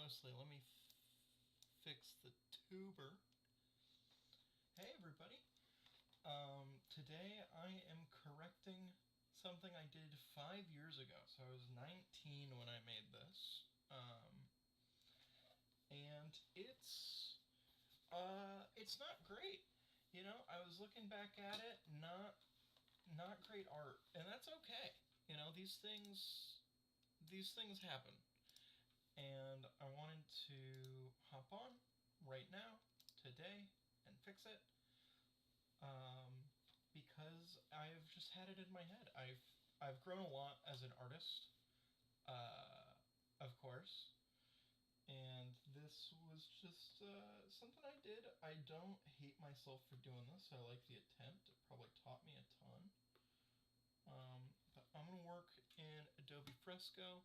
mostly. Let me fix the tuber. Hey everybody. Today I am correcting something I did 5 years ago. So I was 19 when I made this. And it's not great. You know, I was looking back at it, not great art, and that's okay. You know, these things happen. And I wanted to hop on right now, today, and fix it. Because I've just had it in my head. I've grown a lot as an artist, of course, and this was just something I did. I don't hate myself for doing this. I like the attempt. It probably taught me a ton. But I'm gonna work in Adobe Fresco,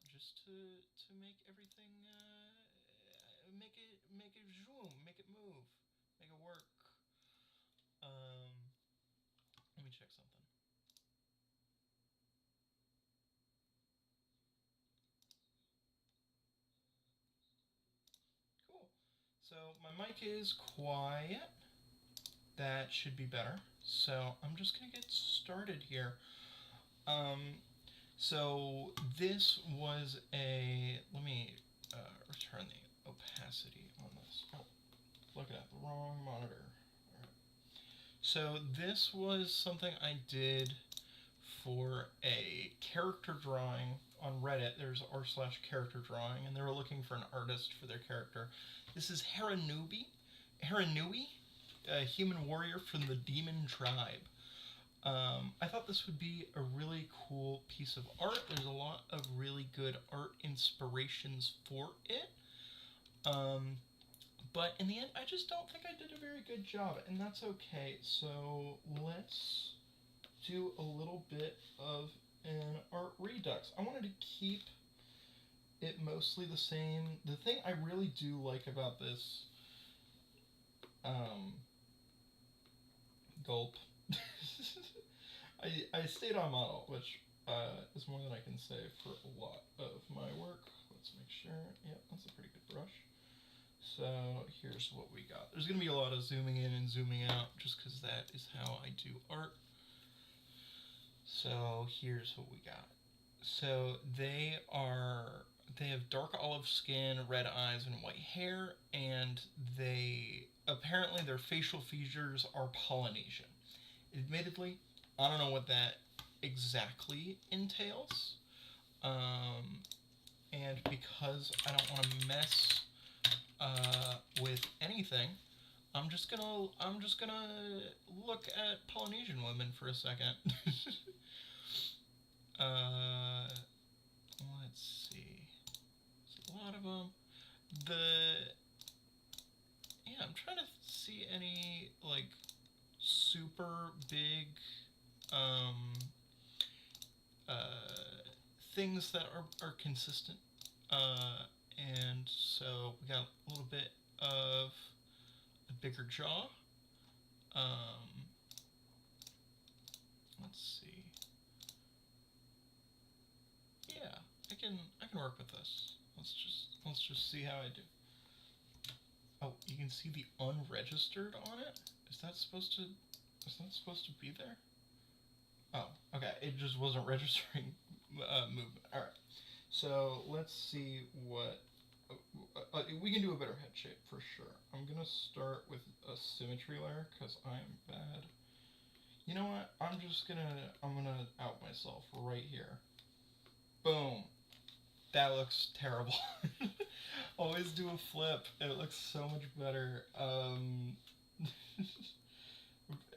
just to make everything, make it zoom, make it move, make it work. Let me check something. Cool. So my mic is quiet. That should be better. So I'm just gonna get started here. So this was let me return the opacity on this. Oh, looking at the wrong monitor. All right. So this was something I did for a character drawing on Reddit. There's r/character drawing, and they were looking for an artist for their character. This is Haranui, a human warrior from the demon tribe. I thought this would be a really cool piece of art. There's a lot of really good art inspirations for it. But in the end, I just don't think I did a very good job, and that's okay. So let's do a little bit of an art redux. I wanted to keep it mostly the same. The thing I really do like about this, gulp. I stayed on model, which is more than I can say for a lot of my work. Let's make sure. Yep, that's a pretty good brush. So here's what we got. There's going to be a lot of zooming in and zooming out just because that is how I do art. So here's what we got. So they have dark olive skin, red eyes, and white hair, and apparently their facial features are Polynesian. Admittedly, I don't know what that exactly entails. And because I don't want to mess with anything, I'm just gonna look at Polynesian women for a second. Let's see. There's a lot of them. I'm trying to see any like super big things that are consistent. And so we got a little bit of a bigger jaw. Let's see. Yeah, I can work with this. Let's just see how I do. Oh, you can see the unregistered on it? Is that supposed to be there? Oh, okay. It just wasn't registering movement. All right. So let's see what we can do a better head shape for sure. I'm gonna start with a symmetry layer because I am bad. You know what? I'm gonna out myself right here. Boom. That looks terrible. Always do a flip. It looks so much better.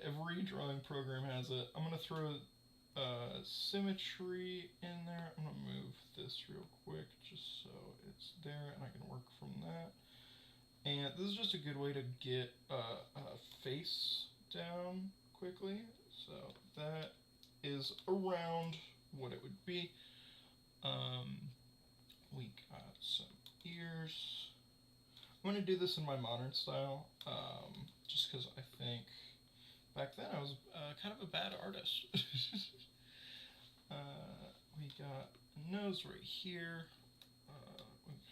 Every drawing program has it. I'm gonna throw symmetry in there. I'm gonna move this real quick just so it's there and I can work from that. And this is just a good way to get a face down quickly. So that is around what it would be. We got some ears. I'm going to do this in my modern style, just because I think back then I was kind of a bad artist. We got a nose right here. We've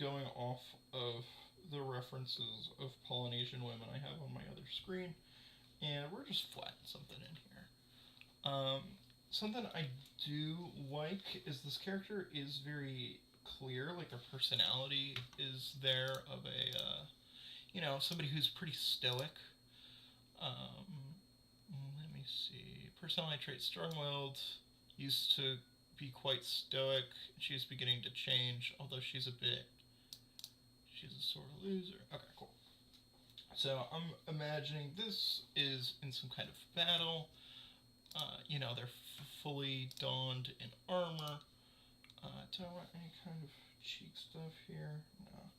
going off of the references of Polynesian women I have on my other screen, and we're just flattening something in here. Something I do like is this character is very clear, like their personality is there of a, somebody who's pretty stoic. Let me see. Personality trait, strong-willed, used to be quite stoic. She's beginning to change, although she's a sort of loser. Okay, cool. So I'm imagining this is in some kind of battle. They're fully donned in armor. Do I want any kind of cheek stuff here? No.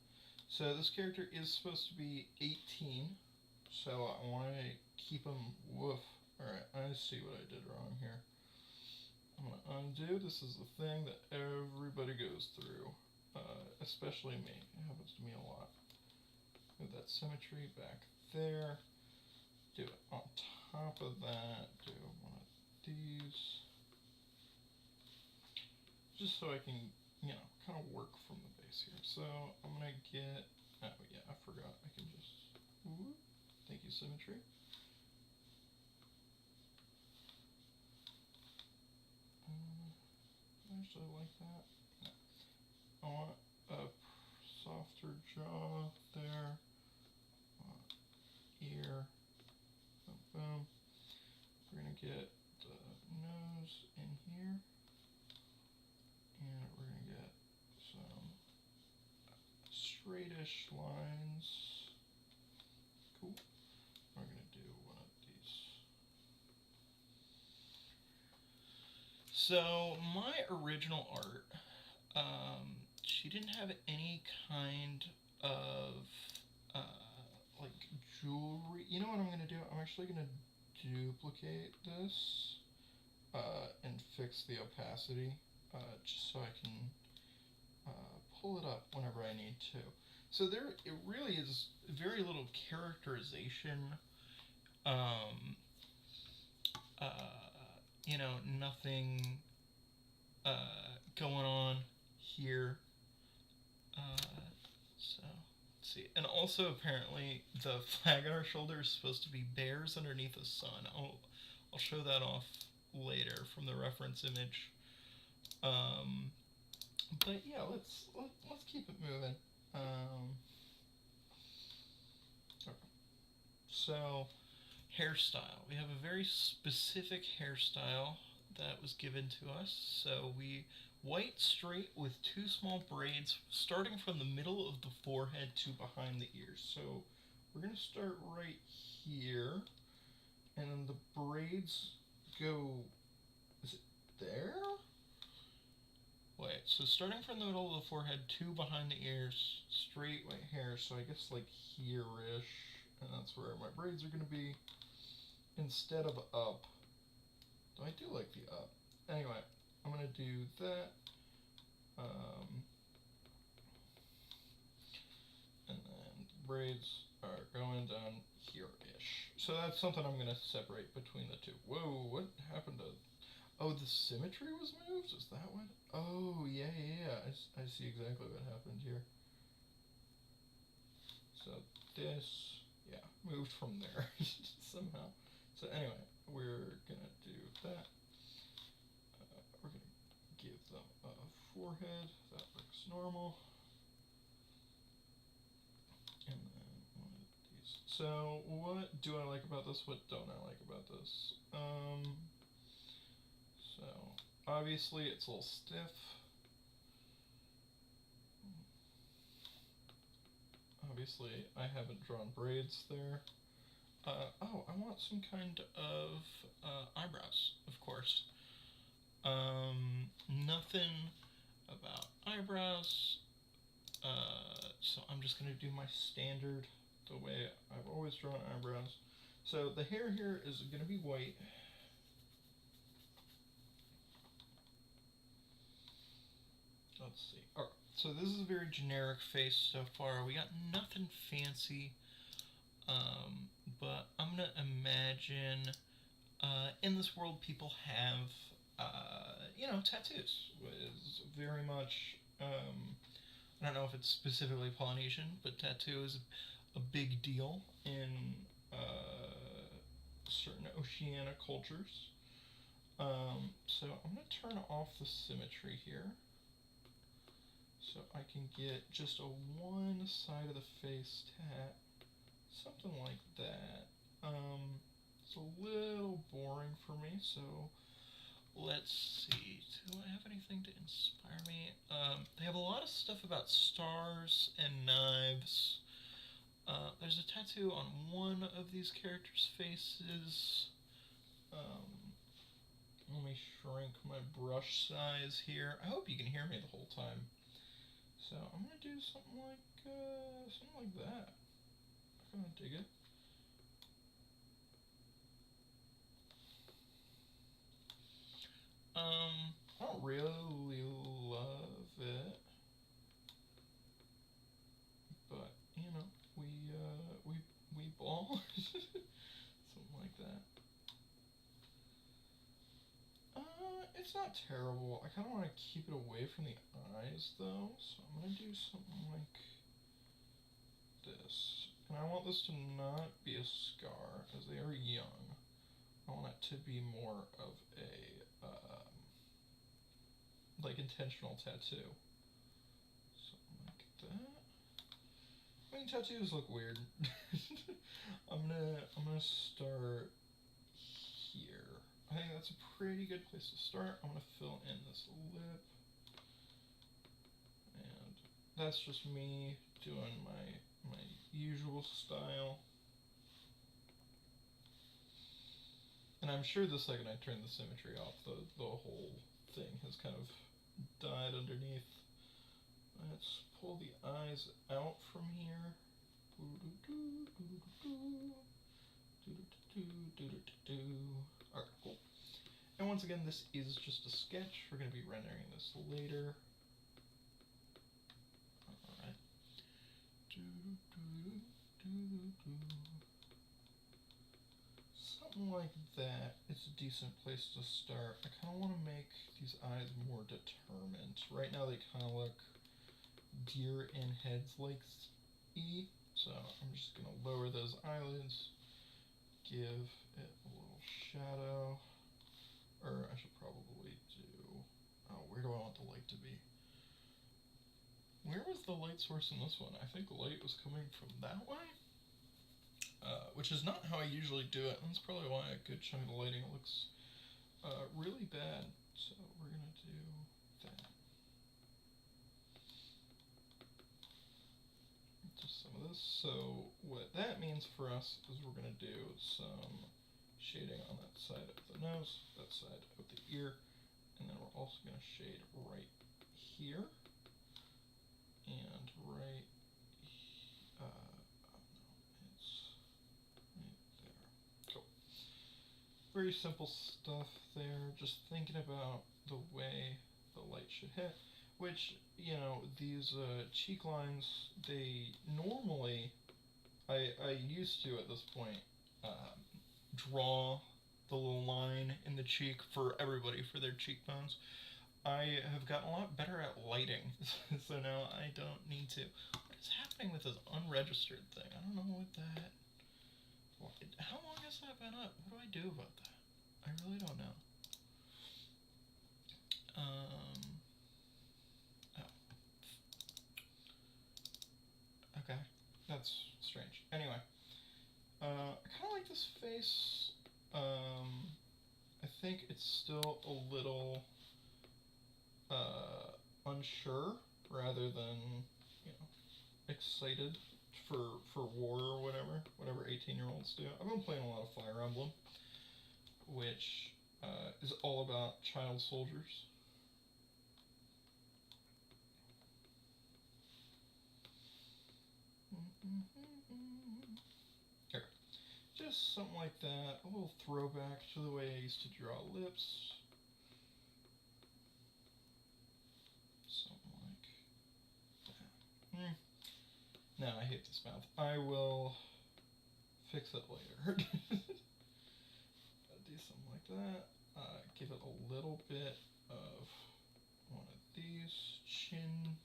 So this character is supposed to be 18. So I want to keep him woof. Alright, I see what I did wrong here. I'm going to undo. This is the thing that everybody goes through. Especially me. It happens to me a lot. Move that symmetry back there. Do it on top of that. Do one of these. Just so I can, kind of work from the base here. So I'm going to get, oh yeah, I forgot. I can just, whoop, thank you, symmetry. Actually like that. No. I want a softer jaw there. Ear. Boom, boom. We're going to get the nose in here. And we're going to get some straightish lines. Cool. We're going to do one of these. So my original art, she didn't have any kind of like jewelry. You know what I'm going to do? I'm actually going to duplicate this and fix the opacity just so I can pull it up whenever I need to. So it really is very little characterization. Nothing going on here. So let's see. And also apparently the flag on our shoulder is supposed to be bears underneath a sun. I'll show that off later from the reference image. But yeah, let's keep it moving. Okay. So hairstyle. We have a very specific hairstyle that was given to us. So white straight with 2 small braids starting from the middle of the forehead to behind the ears. So we're going to start right here, and then the braids go, is it there? Wait, so starting from the middle of the forehead to behind the ears, straight white hair, so I guess like here-ish, and that's where my braids are going to be, instead of up. Though I do like the up. Anyway, I'm going to do that. And then braids are going down here-ish. So that's something I'm going to separate between the two. Whoa, what happened to... Oh, the symmetry was moved? Is that what? Oh, yeah. I see exactly what happened here. So this, yeah, moved from there somehow. So anyway, we're going to do that. We're going to give them a forehead. That looks normal. And then one of these. So what do I like about this? What don't I like about this? So obviously it's a little stiff. Obviously I haven't drawn braids there. Oh, I want some kind of eyebrows, of course. Nothing about eyebrows. So I'm just going to do my standard, the way I've always drawn eyebrows. So the hair here is going to be white. Let's see. Alright, so this is a very generic face so far. We got nothing fancy. But I'm going to imagine in this world people have, tattoos. It's very much I don't know if it's specifically Polynesian, but tattoo is a big deal in certain Oceania cultures. So I'm going to turn off the symmetry here so I can get just a one side of the face tat, something like that. It's a little boring for me, so let's see. Do I have anything to inspire me? They have a lot of stuff about stars and knives. There's a tattoo on one of these characters' faces. Let me shrink my brush size here. I hope you can hear me the whole time. So I'm gonna do something like that. I kind of dig it. I don't really love it, but you know, we ball, something like that. It's not terrible. I kind of want to keep it away from the eyes though, so I'm gonna do something like this. And I want this to not be a scar, as they are young. I want it to be more of a like intentional tattoo. Something like that. I mean, tattoos look weird. I'm gonna start here. I think that's a pretty good place to start. I'm gonna fill in this lip, and that's just me doing my usual style. And I'm sure the second I turn the symmetry off, the whole thing has kind of died underneath. Let's pull the eyes out from here. Alright, cool. And once again, this is just a sketch. We're going to be rendering this later. Alright. Something like that is a decent place to start. I kind of want to make these eyes more determined. Right now they kind of look deer in heads like-y. So I'm just going to lower those eyelids, give it a little shadow. Or I should probably do... Oh, where do I want the light to be? Where was the light source in this one? I think the light was coming from that way? Which is not how I usually do it. That's probably why a good chunk of the lighting looks really bad. So we're going to do that. Just some of this. So what that means for us is we're going to do some shading on that side of the nose, that side of the ear, and then we're also going to shade right here and right very simple stuff there, just thinking about the way the light should hit, which, you know, these cheek lines, they normally, I used to at this point, draw the little line in the cheek for everybody for their cheekbones. I have gotten a lot better at lighting, so now I don't need to. What is happening with this unregistered thing? I don't know what that... How long has that been up? What do I do about that? I really don't know. Oh. Okay, that's strange. Anyway, I kind of like this face. I think it's still a little unsure rather than, you know, excited for war or whatever 18-year-olds do. I've been playing a lot of Fire Emblem, which is all about child soldiers. Here, just something like that, a little throwback to the way I used to draw lips. Something like that. No, I hate this mouth. I will fix it later. Do something like that. Give it a little bit of one of these chin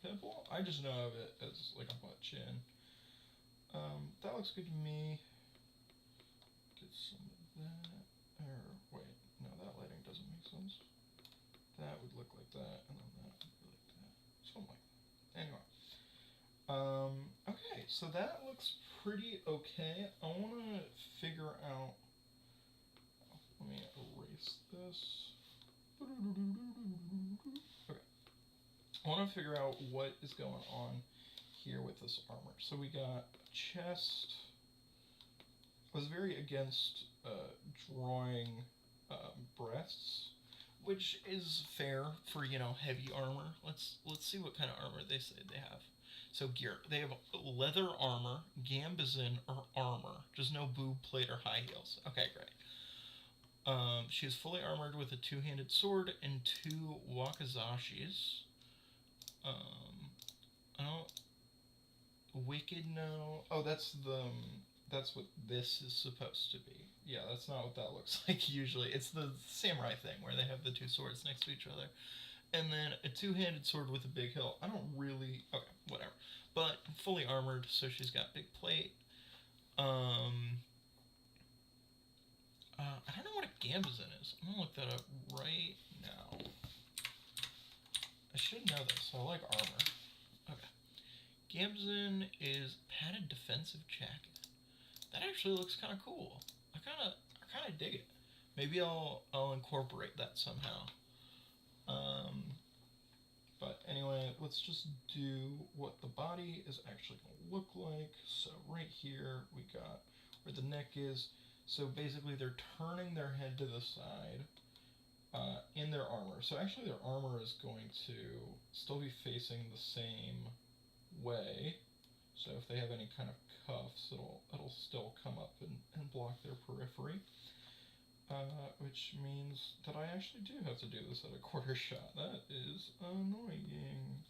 pimple. I just know of it as like a butt chin. That looks good to me. Get some of that. Or wait, no, that lighting doesn't make sense. That would look like that, and then that would be like that. Something like that. Anyway. Okay, so that looks pretty okay. I want to figure out. Let me erase this. Okay. I want to figure out what is going on here with this armor. So we got chest. I was very against drawing breasts, which is fair for, you know, heavy armor. Let's see what kind of armor they say they have. So gear, they have leather armor, gambazin, or armor. Just no boob plate or high heels. Okay, great. She is fully armored with a two-handed sword and two wakizashis. I don't... Wicked, no. Oh, that's what this is supposed to be. Yeah, that's not what that looks like usually. It's the samurai thing where they have the two swords next to each other. And then a two-handed sword with a big hilt. I don't really... Okay, whatever. But fully armored, so she's got big plate. I don't know what a gambazin is. I'm gonna look that up right now. I should know this. I like armor. Okay. Gambazin is padded defensive jacket. That actually looks kind of cool. I kind of dig it. Maybe I'll incorporate that somehow. But anyway, let's just do what the body is actually going to look like. So right here we got where the neck is. So basically they're turning their head to the side in their armor. So actually their armor is going to still be facing the same way. So if they have any kind of cuffs, it'll still come up and block their periphery. Which means that I actually do have to do this at a quarter shot. That is annoying.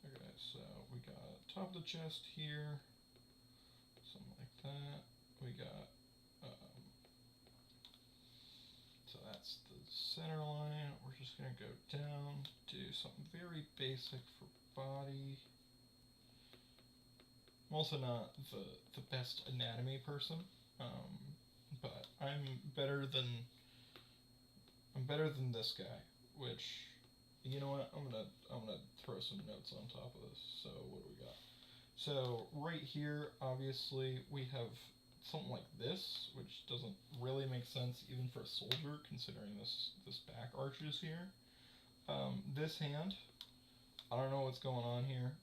Okay, so we got top of the chest here, something like that. We got, so that's the center line. We're just gonna go down, do something very basic for body. I'm also not the best anatomy person. But I'm better than this guy, which, you know what, I'm gonna throw some notes on top of this. So what do we got? So right here, obviously we have something like this, which doesn't really make sense even for a soldier, considering this back arches here. This hand, I don't know what's going on here.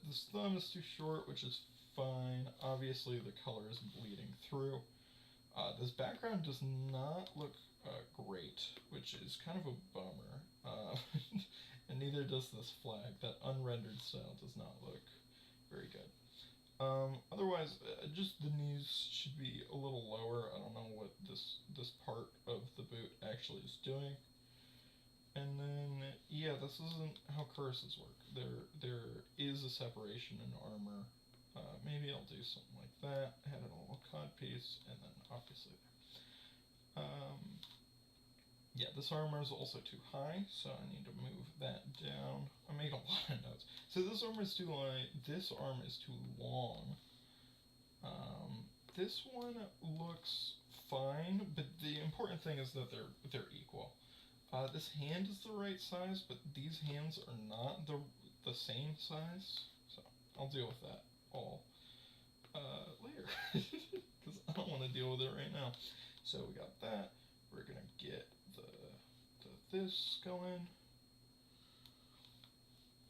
This thumb is too short, which is fine. Obviously the color is bleeding through. This background does not look great, which is kind of a bummer. And neither does this flag. That unrendered style does not look very good. Otherwise, just the knees should be a little lower. I don't know what this part of the boot actually is doing. And then, yeah, this isn't how curses work. There is a separation in armor. Maybe I'll do something like that. Add a little cod piece, and then obviously there. Yeah, this armor is also too high, so I need to move that down. I made a lot of notes. So this armor is too high. This arm is too long. This one looks fine, but the important thing is that they're equal. This hand is the right size, but these hands are not the same size, so I'll deal with that all later, because I don't want to deal with it right now. So we got that. We're gonna get this going.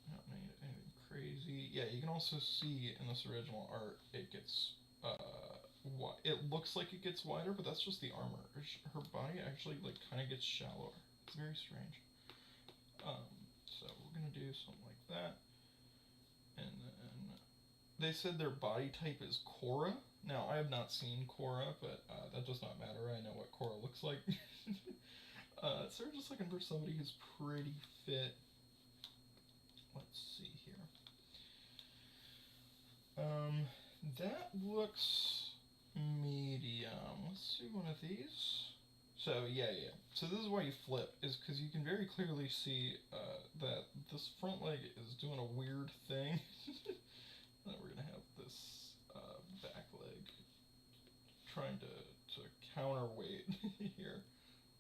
I don't need anything crazy. Yeah, you can also see in this original art it gets it looks like it gets wider, but that's just the armor. Her body actually like kind of gets shallower. It's very strange. So we're gonna do something like that, and then they said their body type is Korra. Now I have not seen Korra, but that does not matter. I know what Korra looks like. So we're just looking for somebody who's pretty fit. Let's see here. That looks medium. Let's do one of these. So yeah. So this is why you flip, is because you can very clearly see that this front leg is doing a weird thing. Then we're gonna have this back leg trying to counterweight here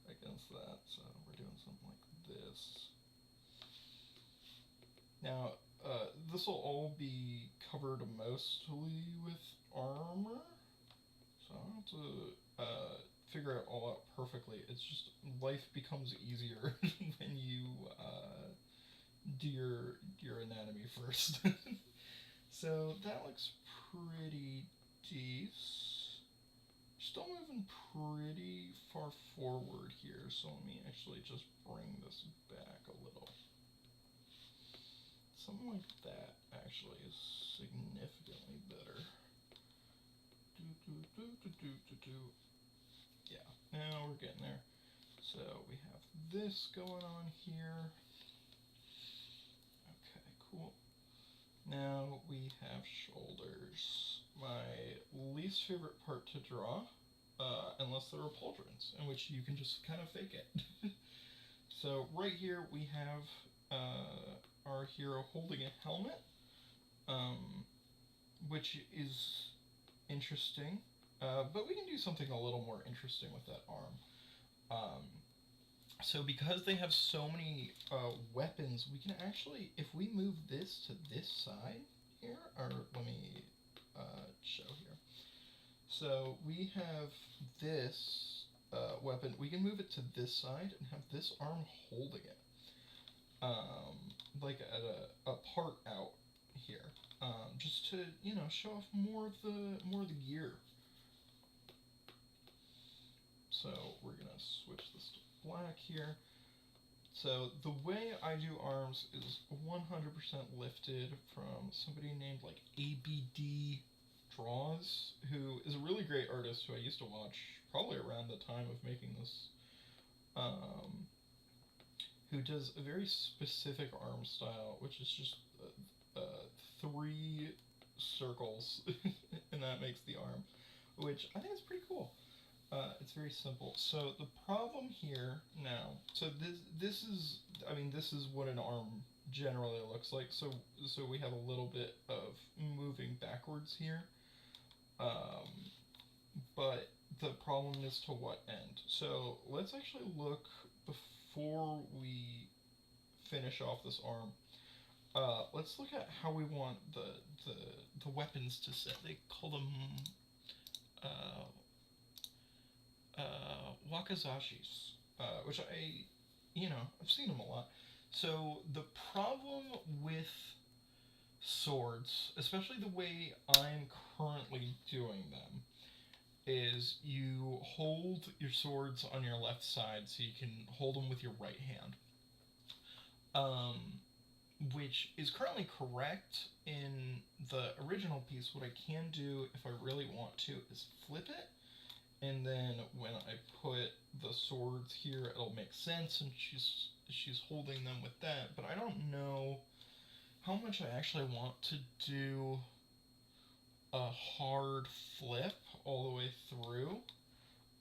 against that. So we're doing something like this. Now this will all be covered mostly with armor, so I don't have to figure it all out perfectly. It's just life becomes easier when you do your anatomy first. So that looks pretty decent. Still moving pretty far forward here, so let me actually just bring this back a little. Something like that actually is significantly better. Yeah, now we're getting there. So we have this going on here. Okay, cool. Now we have shoulders. My least favorite part to draw, unless there are pauldrons, in which you can just kind of fake it. So right here we have our hero holding a helmet, which is interesting, but we can do something a little more interesting with that arm. So because they have so many weapons, we can actually, if we move this to this side here, or let me show here. So we have this weapon, we can move it to this side and have this arm holding it, like at a part out here, just to, you know, show off more of the gear. So we're gonna switch this to black here. So the way I do arms is 100% lifted from somebody named like ABD Draws, who is a really great artist who I used to watch probably around the time of making this, who does a very specific arm style, which is just 3 circles, and that makes the arm, which I think is pretty cool. It's very simple. So the problem here now, so this is, I mean, this is what an arm generally looks like. So we have a little bit of moving backwards here, but the problem is to what end. So let's actually look before we finish off this arm. Let's look at how we want the weapons to sit. They call them wakazashis, which I've seen them a lot. So the problem with swords, especially the way I'm currently doing them, is you hold your swords on your left side so you can hold them with your right hand. Which is currently correct in the original piece. What I can do, if I really want to, is flip it, and then when I put the swords here, it'll make sense, and she's holding them with that. But I don't know how much I actually want to do a hard flip all the way through,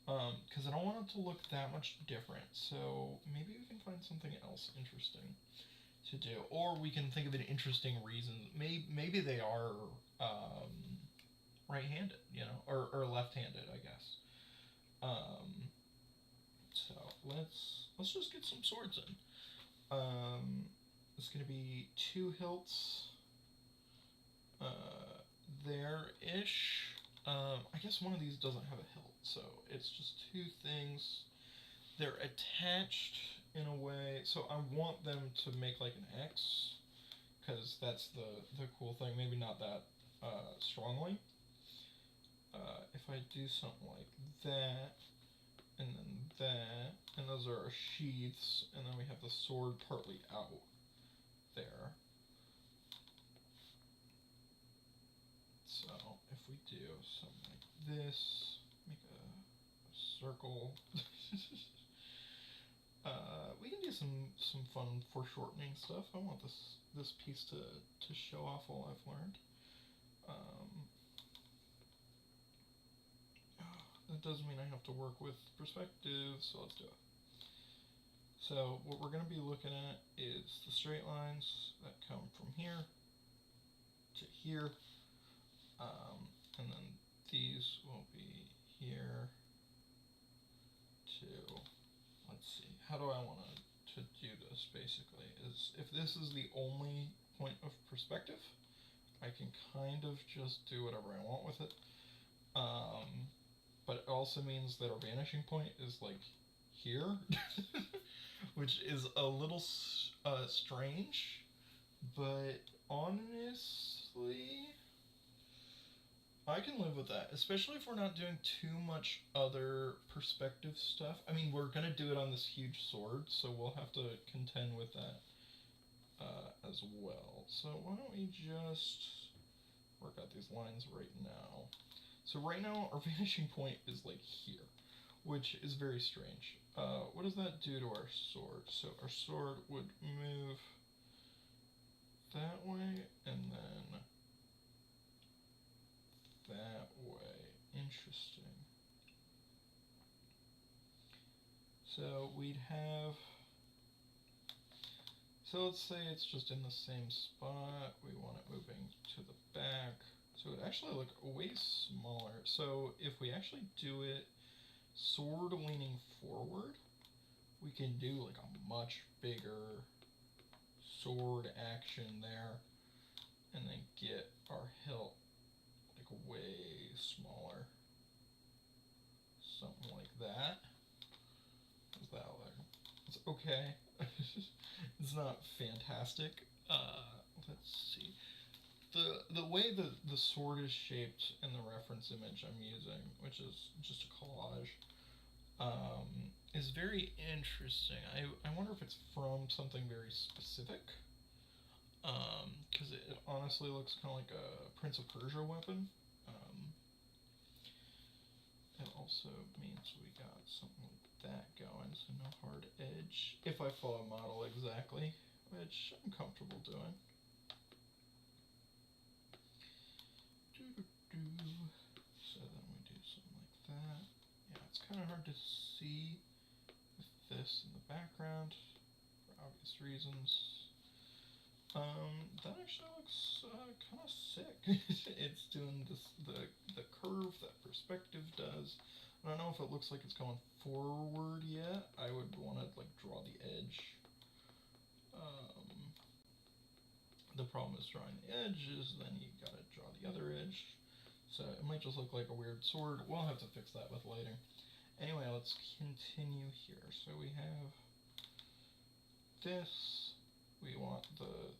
because I don't want it to look that much different. So maybe we can find something else interesting to do, or we can think of an interesting reason. Maybe they are right-handed, or left-handed, I guess. So let's just get some swords in. It's gonna be 2 hilts there-ish. I guess one of these doesn't have a hilt, so it's just 2 things. They're attached in a way, so I want them to make like an X, because that's the cool thing. Maybe not that strongly. If I do something like that, and then that, and those are our sheaths, and then we have the sword partly out there. So if we do something like this, make a circle. We can do some fun foreshortening stuff. I want this piece to show off all I've learned. that does mean I have to work with perspective, so let's do it. So what we're going to be looking at is the straight lines that come from here to here, and then these will be here to, let's see, how do I want to do this basically, is if this is the only point of perspective, I can kind of just do whatever I want with it. But it also means that our vanishing point is like here, which is a little strange, but honestly, I can live with that, especially if we're not doing too much other perspective stuff. I mean, we're gonna do it on this huge sword, so we'll have to contend with that as well. So why don't we just work out these lines right now. So right now, our vanishing point is like here, which is very strange. What does that do to our sword? So our sword would move that way, and then that way. Interesting. So we'd have, so let's say it's just in the same spot. We want it moving to the back. So it actually look way smaller. So if we actually do it sword leaning forward, we can do like a much bigger sword action there, and then get our hilt like way smaller. Something like that. How's that look? It's okay. It's not fantastic. Let's see. The way the sword is shaped in the reference image I'm using, which is just a collage, is very interesting. I wonder if it's from something very specific, because it honestly looks kind of like a Prince of Persia weapon. It also means we got something like that going, so no hard edge, if I follow model exactly, which I'm comfortable doing. So then we do something like that. Yeah, it's kind of hard to see with this in the background for obvious reasons. That actually looks kind of sick. It's doing this the curve that perspective does. I don't know if it looks like it's going forward yet. I would want to like draw the edge. The problem is drawing the edges, then you gotta draw the other edge. So it might just look like a weird sword. We'll have to fix that with lighting. Anyway, let's continue here. So we have this. We want the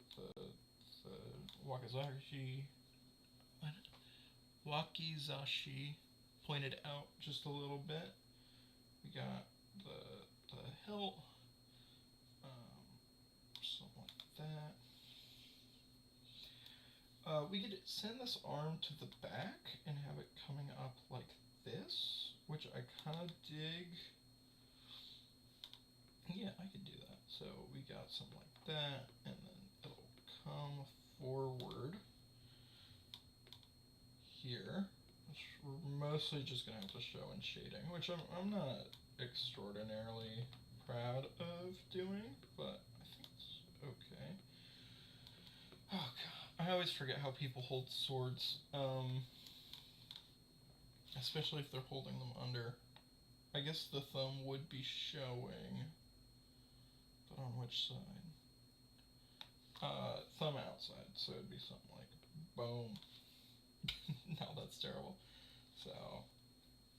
wakizashi pointed out just a little bit. We got the hilt, something like that. We could send this arm to the back and have it coming up like this, which I kind of dig. Yeah, I could do that. So we got something like that, and then it'll come forward here, which we're mostly just gonna have to show in shading, which I'm not extraordinarily proud of doing, but I think it's okay. Oh god, I always forget how people hold swords, especially if they're holding them under. I guess the thumb would be showing, but on which side? Thumb outside, so it'd be something like boom. No, that's terrible. So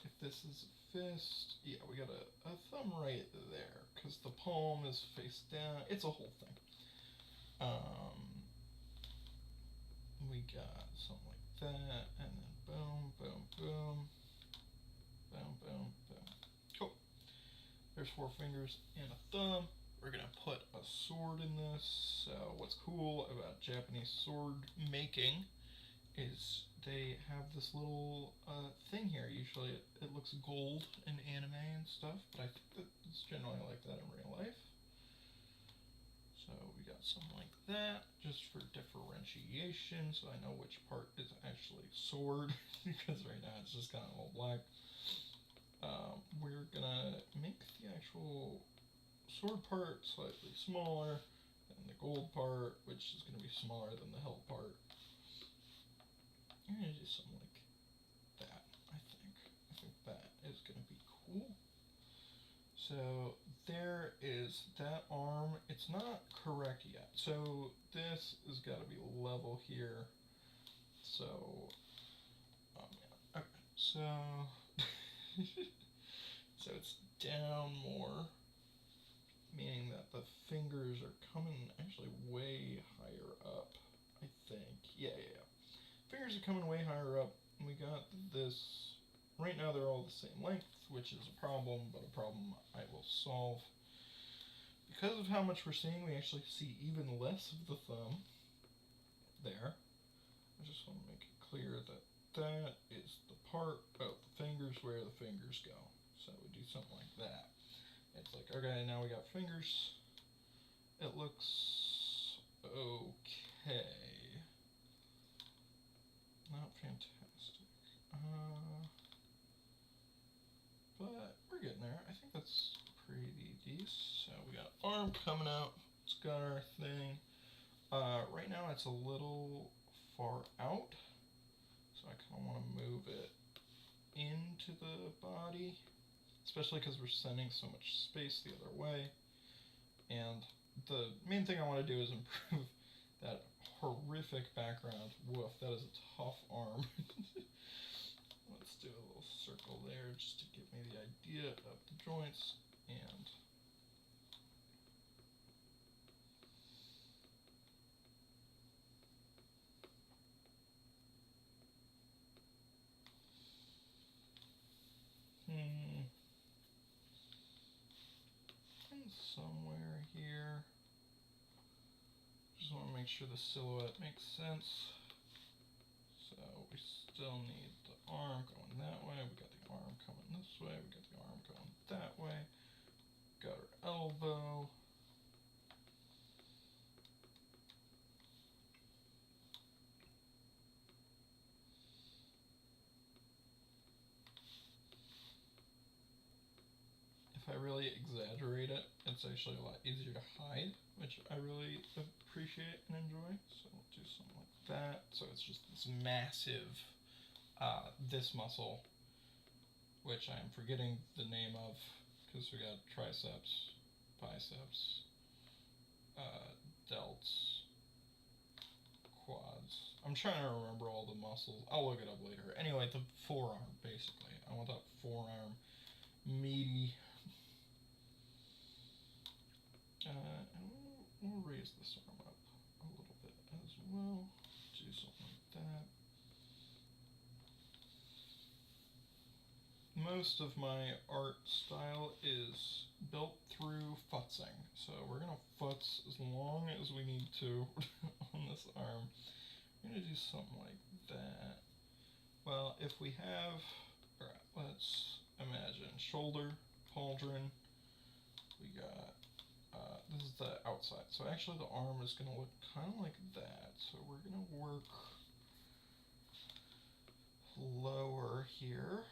if this is a fist, yeah, we got a thumb right there, because the palm is face down. It's a whole thing. We got something like that, and then boom, boom, boom, boom, boom, boom. Cool. There's 4 fingers and a thumb. We're gonna put a sword in this. So what's cool about Japanese sword making is they have this little thing here. Usually it looks gold in anime and stuff, but I think that it's generally like that in real life. So we got something like that, just for differentiation, so I know which part is actually sword, because right now it's just kind of all black. we're gonna make the actual sword part slightly smaller than the gold part, which is gonna be smaller than the hilt part. I'm gonna do something like that, I think. I think that is gonna be cool. So there is that arm. It's not correct yet. So this has got to be level here. So, yeah. Okay. So, so it's down more, meaning that the fingers are coming actually way higher up, I think. Yeah. Fingers are coming way higher up. And we got this. Right now they're all the same length, which is a problem, but a problem I will solve. Because of how much we're seeing, we actually see even less of the thumb there. I just want to make it clear that that is the part of the fingers where the fingers go. So we do something like that. It's like, okay, now we got fingers. It looks okay. Not fantastic. But we're getting there. I think that's pretty decent. So we got arm coming out. It's got our thing. Right now it's a little far out. So I kind of want to move it into the body. Especially because we're sending so much space the other way. And the main thing I want to do is improve that horrific background. Woof, that is a tough arm. Let's do a little circle there just to give me the idea of the joints and and somewhere here. Just want to make sure the silhouette makes sense. So we still need the arm going that way. We got the arm coming this way. We got the arm going that way. Got our elbow. If I really exaggerate it, it's actually a lot easier to hide, which I really appreciate and enjoy. So we'll do something like that. So it's just this massive, this muscle, which I'm forgetting the name of, because we got triceps, biceps, delts, quads. I'm trying to remember all the muscles. I'll look it up later. Anyway, the forearm, basically. I want that forearm meaty. And we'll raise this arm up a little bit as well. Do something like that. Most of my art style is built through futzing. So we're going to futz as long as we need to on this arm. We're going to do something like that. Well, if we have, alright, let's imagine shoulder, pauldron. We got, this is the outside. So actually the arm is going to look kind of like that. So we're going to work lower here.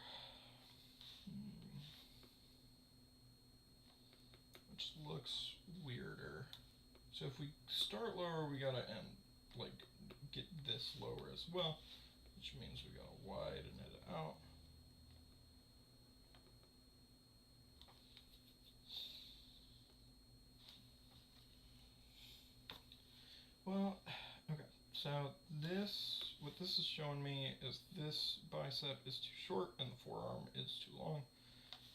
Which looks weirder. So if we start lower, we gotta get this lower as well, which means we gotta widen it out. Well, okay, so what this is showing me is this bicep is too short and the forearm is too long.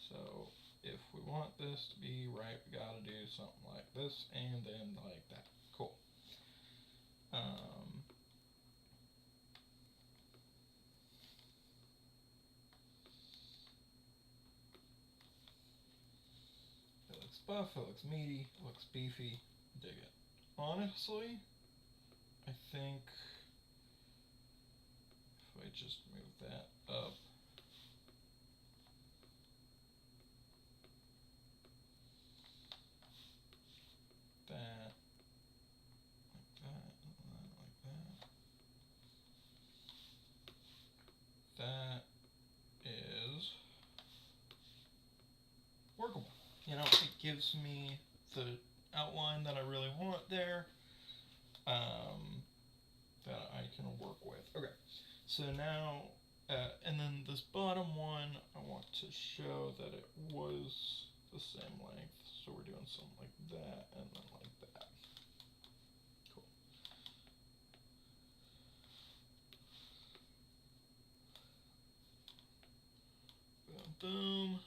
So if we want this to be right, we gotta do something like this and then like that. Cool. It looks buff, it looks meaty, it looks beefy. Dig it. Honestly, I think if I just move that up, that, like that, like that. That is gives me the outline that I really want there, that I can work with. Okay, so now, and then this bottom one, I want to show that it was the same length, so we're doing something like that, and then like that. Cool. Boom, boom.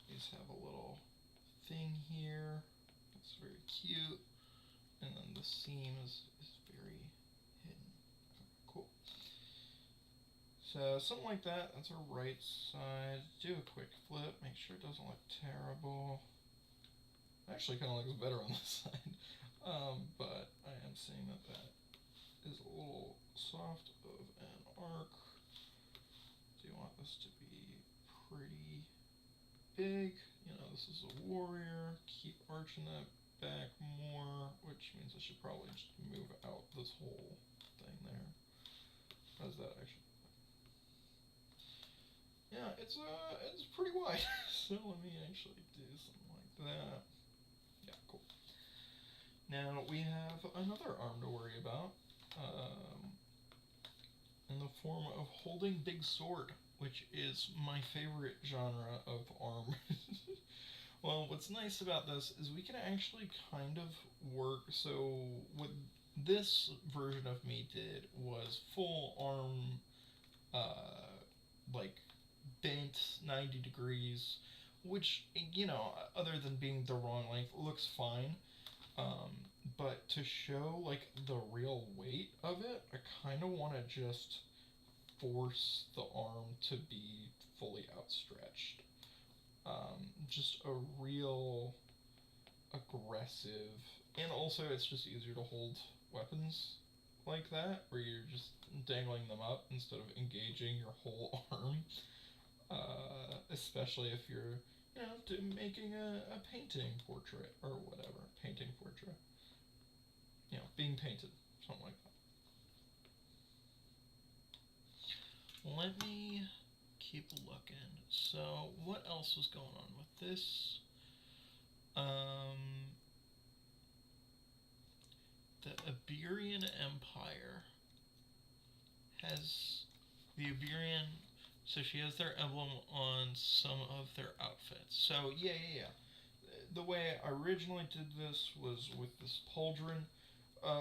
These have a little thing here. It's very cute. And then the seam is very hidden. Okay, cool. So something like that. That's our right side. Do a quick flip. Make sure it doesn't look terrible. Actually, kind of looks better on this side. But I am seeing that that is a little soft of an arc. Do you want this to be pretty big? You know, this is a warrior. Keep arching that back more, which means I should probably just move out this whole thing there. How's that actually? Yeah, it's pretty wide. So let me actually do something like that. Yeah, cool. Now we have another arm to worry about, in the form of holding big sword, which is my favorite genre of arm. Well, what's nice about this is we can actually kind of work. So what this version of me did was full arm, like bent 90 degrees, which, you know, other than being the wrong length, looks fine. But to show like the real weight of it, I kind of want to just force the arm to be fully outstretched. Just a real aggressive, and also it's just easier to hold weapons like that, where you're just dangling them up instead of engaging your whole arm. Especially if you're, you know, making a painting portrait or whatever, painting portrait. You know, being painted, something like that. Let me keep looking. So, what else was going on with this? The Iberian Empire has the Iberian. So she has their emblem on some of their outfits. So yeah. The way I originally did this was with this pauldron,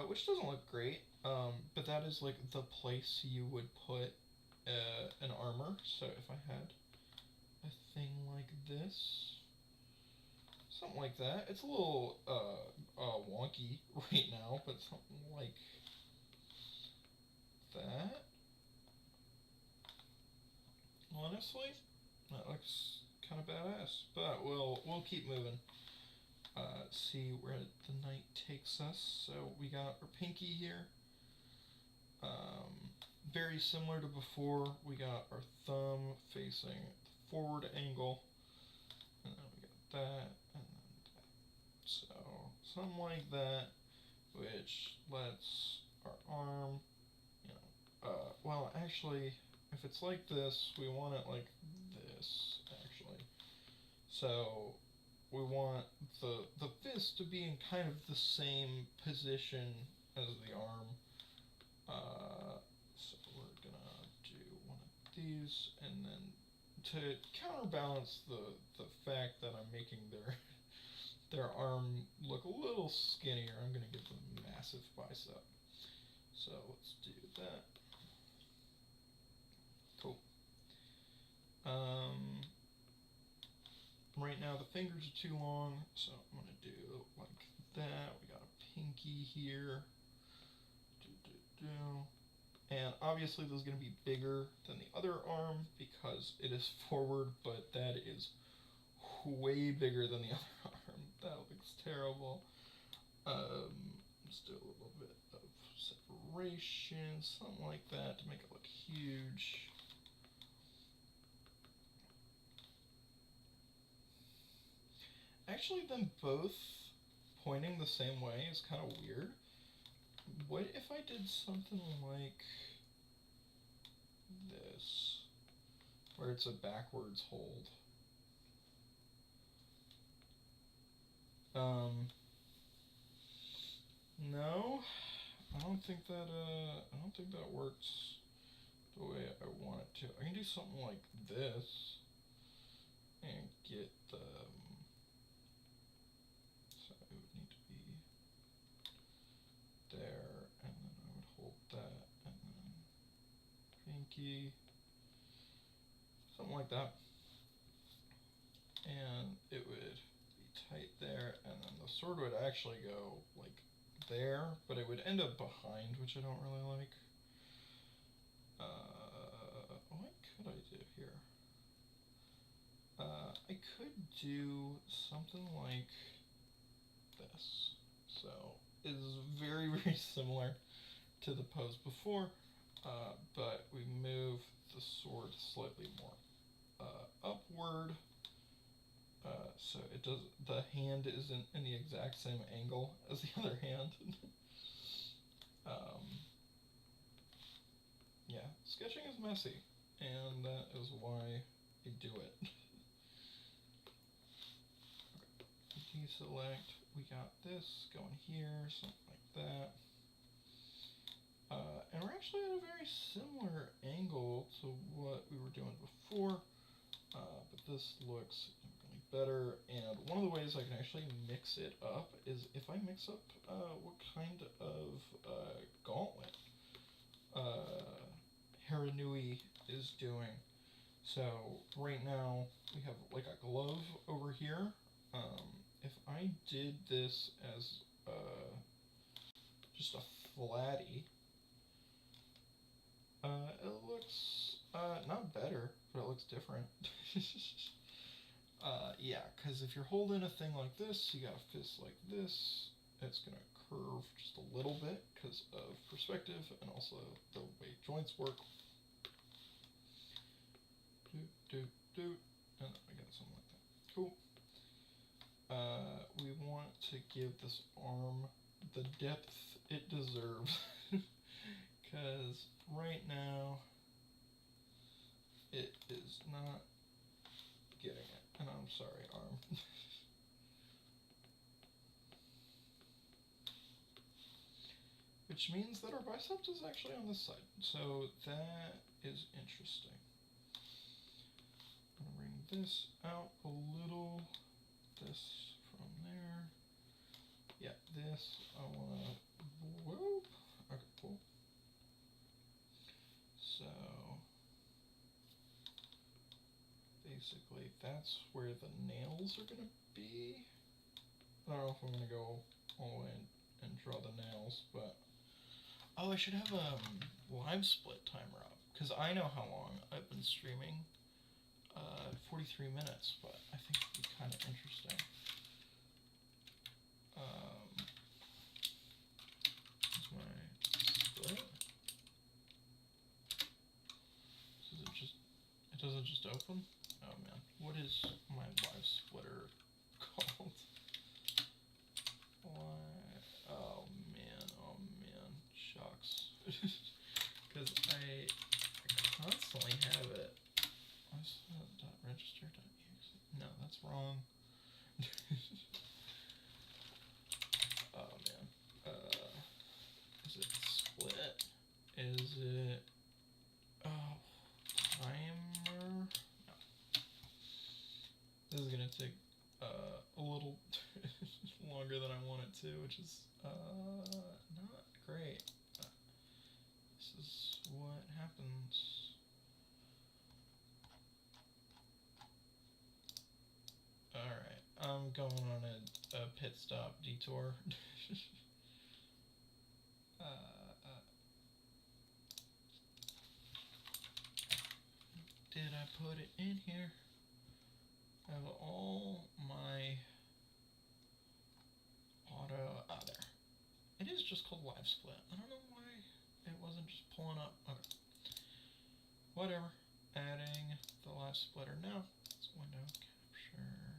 which doesn't look great, but that is like the place you would put an armor. So if I had a thing like this, something like that. It's a little wonky right now, but something like that. Honestly, that looks kind of badass. But we'll keep moving. See where the night takes us. So we got our pinky here. Very similar to before. We got our thumb facing the forward angle, and then we got that, and then that. So something like that, which lets our arm, you know, well, actually, if it's like this, we want it like this, actually. So we want the fist to be in kind of the same position as the arm. So we're gonna do one of these, and then to counterbalance the fact that I'm making their arm look a little skinnier, I'm gonna give them a massive bicep. So let's do that. Cool. Right now the fingers are too long, so I'm gonna do like that. We got a pinky here. And obviously this is going to be bigger than the other arm because it is forward, but that is way bigger than the other arm. That looks terrible. Let's do a little bit of separation, something like that to make it look huge. Actually, them both pointing the same way is kind of weird. What if I did something like this, where it's a backwards hold? No, I don't think that works the way I want it to. I can do something like this and get the so it would need to be there, and then I would hold that, and then pinky, something like that, and it would be tight there, and then the sword would actually go like there, but it would end up behind, which I don't really like. What could I do here? I could do something like this. So it is very, very similar to the pose before, but we move the sword slightly more upward. So it does. The hand isn't in the exact same angle as the other hand. Yeah, sketching is messy, and that is why I do it. Okay, deselect. We got this going here, something like that. And we're actually at a very similar angle to what we were doing before, but this looks significantly better. And one of the ways I can actually mix it up is if I mix up what kind of gauntlet Haranui is doing. So right now we have like a glove over here. If I did this as just a flatty, it looks not better, but it looks different. Yeah, because if you're holding a thing like this, you got a fist like this, it's going to curve just a little bit because of perspective and also the way joints work. And then we got something like that. Cool. We want to give this arm the depth it deserves. Because right now it is not getting it. And I'm sorry, arm. Which means that our biceps is actually on this side. So that is interesting. I'm going to bring this out a little. This from there. Yeah, this I want to. Whoop. Okay, cool. So basically, that's where the nails are going to be. I don't know if I'm going to go all the way and draw the nails, but. Oh, I should have a live split timer up, because I know how long I've been streaming. 43 minutes, but I think it'd be kind of interesting. Here's my split. It doesn't just open? Oh man, what is my live splitter called? Oh man, shucks. Because I constantly have it. What's that .register.exe? No, that's wrong. Oh man. Is it split? Is it timer? No. This is gonna take a little longer than I want it to, which is not great. This is what happens. Alright, I'm going on a pit stop detour. Did I put it in here? I have all my auto. Ah, there. It is just called live split. I don't know why it wasn't just pulling up. Okay. Whatever. Adding the live splitter now. It's window capture.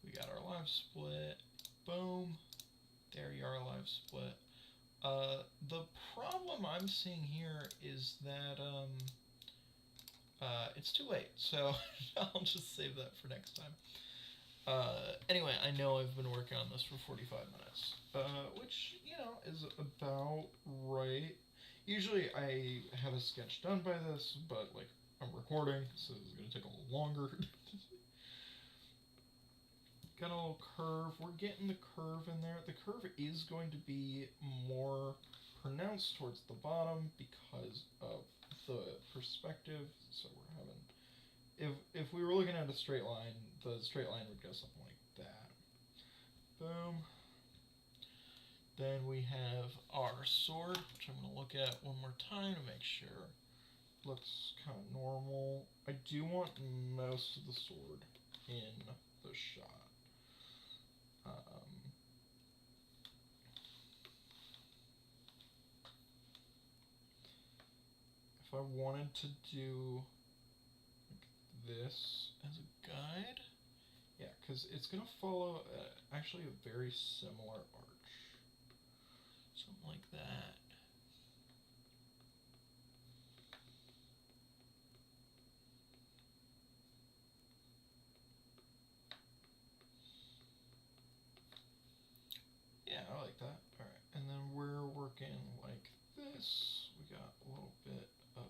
We got our live split. Boom. There you are, live split. The problem I'm seeing here is that it's too late, so I'll just save that for next time. Anyway, I know I've been working on this for 45 minutes, which, you know, is about right. Usually I have a sketch done by this, but, like, I'm recording, so this is going to take a little longer. Got a little curve. We're getting the curve in there. The curve is going to be more pronounced towards the bottom because of the perspective. So we're having... If we were looking at a straight line, the straight line would go something like that. Boom. Then we have our sword, which I'm going to look at one more time to make sure it looks kind of normal. I do want most of the sword in the shot. If I wanted to do like this as a guide, yeah, because it's going to follow actually a very similar arch. Something like that. Yeah, I like that. Alright, and then we're working like this. We got a little bit of...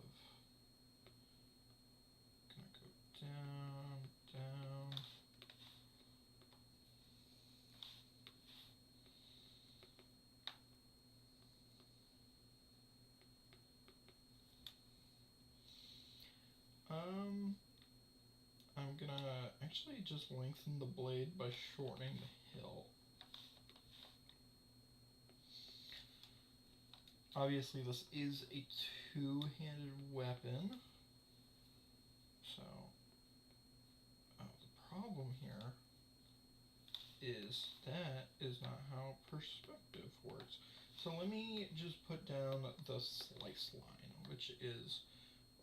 Gonna go down, down. I'm gonna actually just lengthen the blade by shortening the hill. Obviously, this is a two-handed weapon, so the problem here is that is not how perspective works. So let me just put down the slice line, which is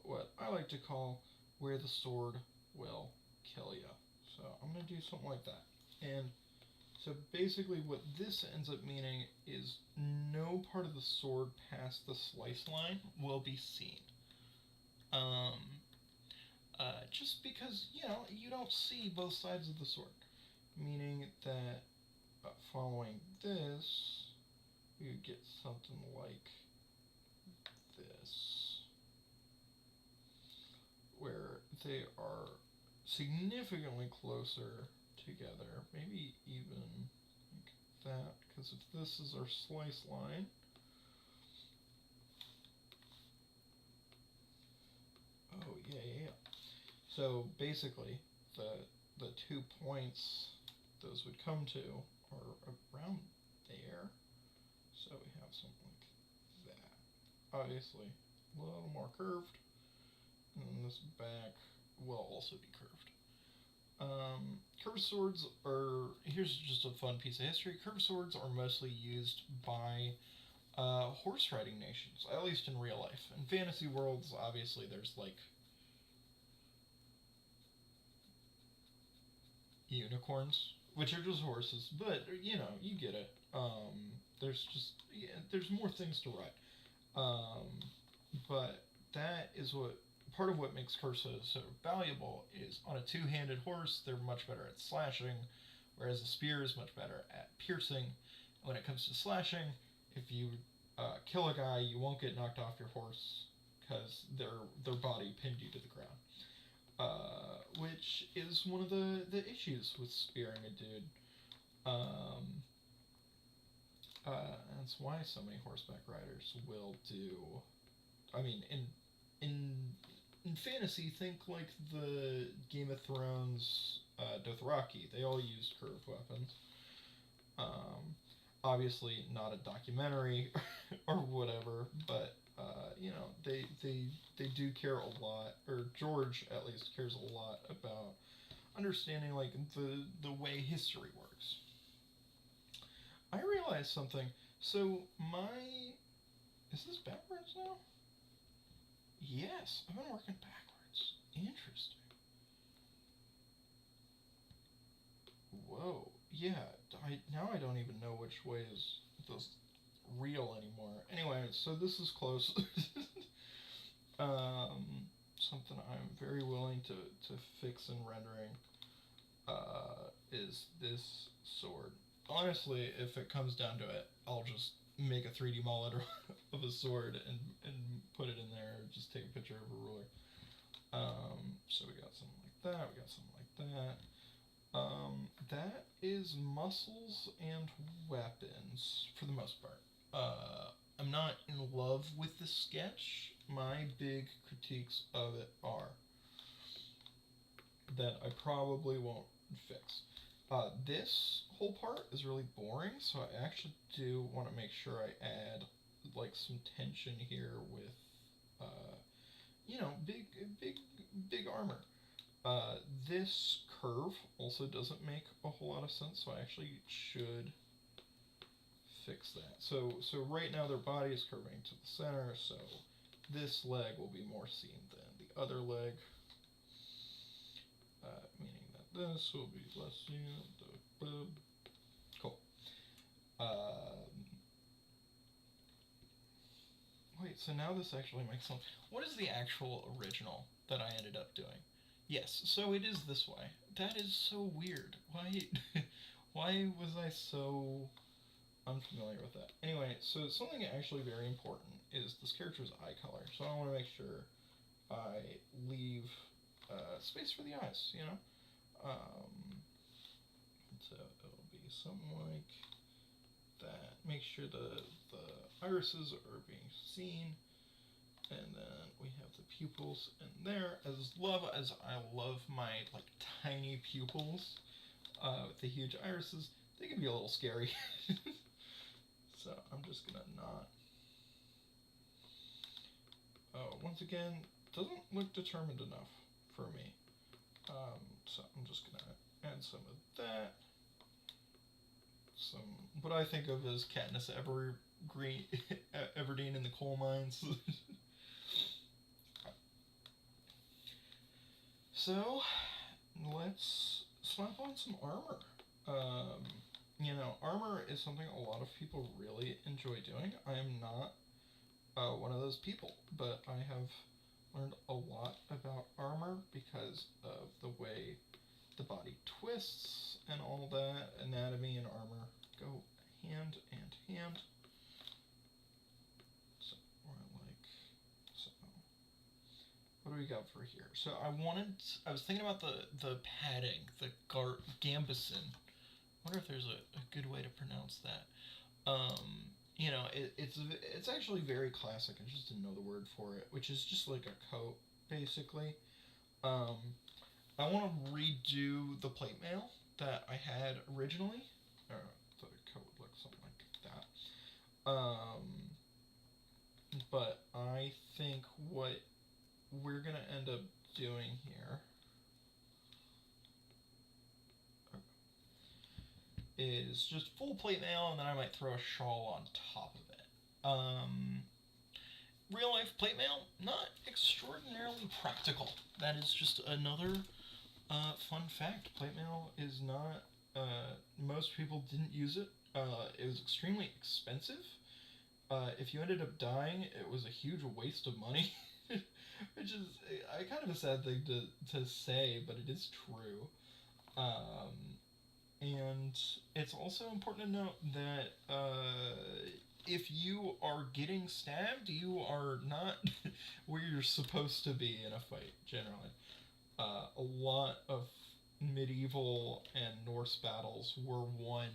what I like to call where the sword will kill you. So I'm going to do something like that. And so basically what this ends up meaning is no part of the sword past the slice line will be seen. Just because, you know, you don't see both sides of the sword. Meaning that following this, you get something like this, where they are significantly closer together, maybe even like that, because if this is our slice line, oh yeah. So basically, the 2 points those would come to are around there. So we have something like that. Obviously, a little more curved. And then this back will also be curved. Curved swords are... Here's just a fun piece of history. Curved swords are mostly used by horse riding nations, at least in real life. In fantasy worlds, obviously, there's like unicorns, which are just horses, but you know, you get it. There's just there's more things to ride. But that is what part of what makes curves so valuable is on a two-handed horse, they're much better at slashing, whereas a spear is much better at piercing. When it comes to slashing, if you kill a guy, you won't get knocked off your horse because their body pinned you to the ground. Which is one of the issues with spearing a dude. That's why so many horseback riders will do... I mean, in fantasy, think like the Game of Thrones Dothraki. They all used curved weapons. Obviously, not a documentary or whatever, but you know, they do care a lot, or George at least cares a lot about understanding like the way history works. I realized something. So is this backwards now? Yes, I've been working backwards. Interesting. Whoa. Yeah, now I don't even know which way is this. real anymore. Anyway, so this is close. Something I'm very willing to fix in rendering is this sword. Honestly, if it comes down to it, I'll just make a 3D model of a sword and put it in there. Just take a picture of a ruler. So we got something like that. We got something like that. That is muscles and weapons for the most part. I'm not in love with the sketch. My big critiques of it are that I probably won't fix. This whole part is really boring, so I actually do want to make sure I add like some tension here with, big armor. This curve also doesn't make a whole lot of sense, so I actually should fix that. So right now their body is curving to the center, so this leg will be more seen than the other leg, meaning that this will be less seen. Cool. Wait, so now this actually makes sense. What is the actual original that I ended up doing? Yes, so it is this way. That is so weird. Why, why was I so unfamiliar with that? Anyway, so something actually very important is this character's eye color. So I want to make sure I leave space for the eyes, you know? So it'll be something like that. Make sure the irises are being seen. And then we have the pupils in there. As I love my like tiny pupils with the huge irises, they can be a little scary. So I'm just gonna not. Oh, once again, doesn't look determined enough for me. So I'm just gonna add some of that. Some what I think of as Katniss Everdeen in the coal mines. So let's slap on some armor. Armor is something a lot of people really enjoy doing. I am not one of those people, but I have learned a lot about armor because of the way the body twists and all that. Anatomy and armor go hand and hand. So what do we got for here? So I was thinking about the padding, the gambeson. I wonder if there's a good way to pronounce that. It's actually very classic. I just didn't know the word for it, which is just like a coat, basically. I want to redo the plate mail that I had originally. The coat would look something like that. But I think what we're going to end up doing here is just full plate mail, and then I might throw a shawl on top of it. Real life plate mail, not extraordinarily practical. That is just another fun fact. Plate mail is not, most people didn't use it. It was extremely expensive. If you ended up dying, it was a huge waste of money. Which is kind of a sad thing to say, but it is true. And it's also important to note that if you are getting stabbed, you are not where you're supposed to be in a fight, generally. A lot of medieval and Norse battles were won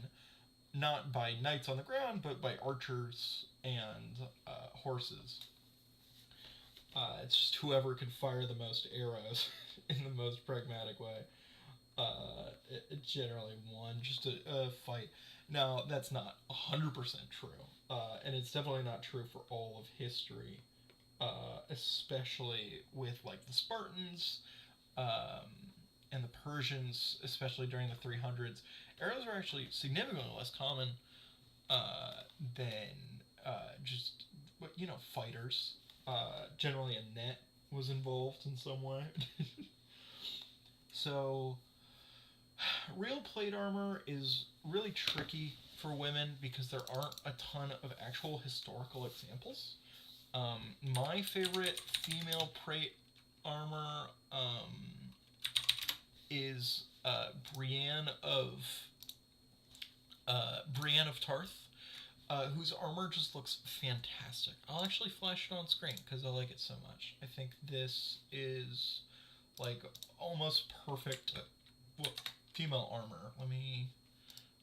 not by knights on the ground, but by archers and horses. It's just whoever can fire the most arrows in the most pragmatic way. It generally won just a fight. Now, that's not 100% true. And it's definitely not true for all of history. Especially with, like, the Spartans and the Persians, especially during the 300s. Arrows were actually significantly less common than just, fighters. Generally a net was involved in some way. So, real plate armor is really tricky for women because there aren't a ton of actual historical examples. My favorite female Prate armor is Brienne of Tarth, whose armor just looks fantastic. I'll actually flash it on screen because I like it so much. I think this is like almost perfect female armor.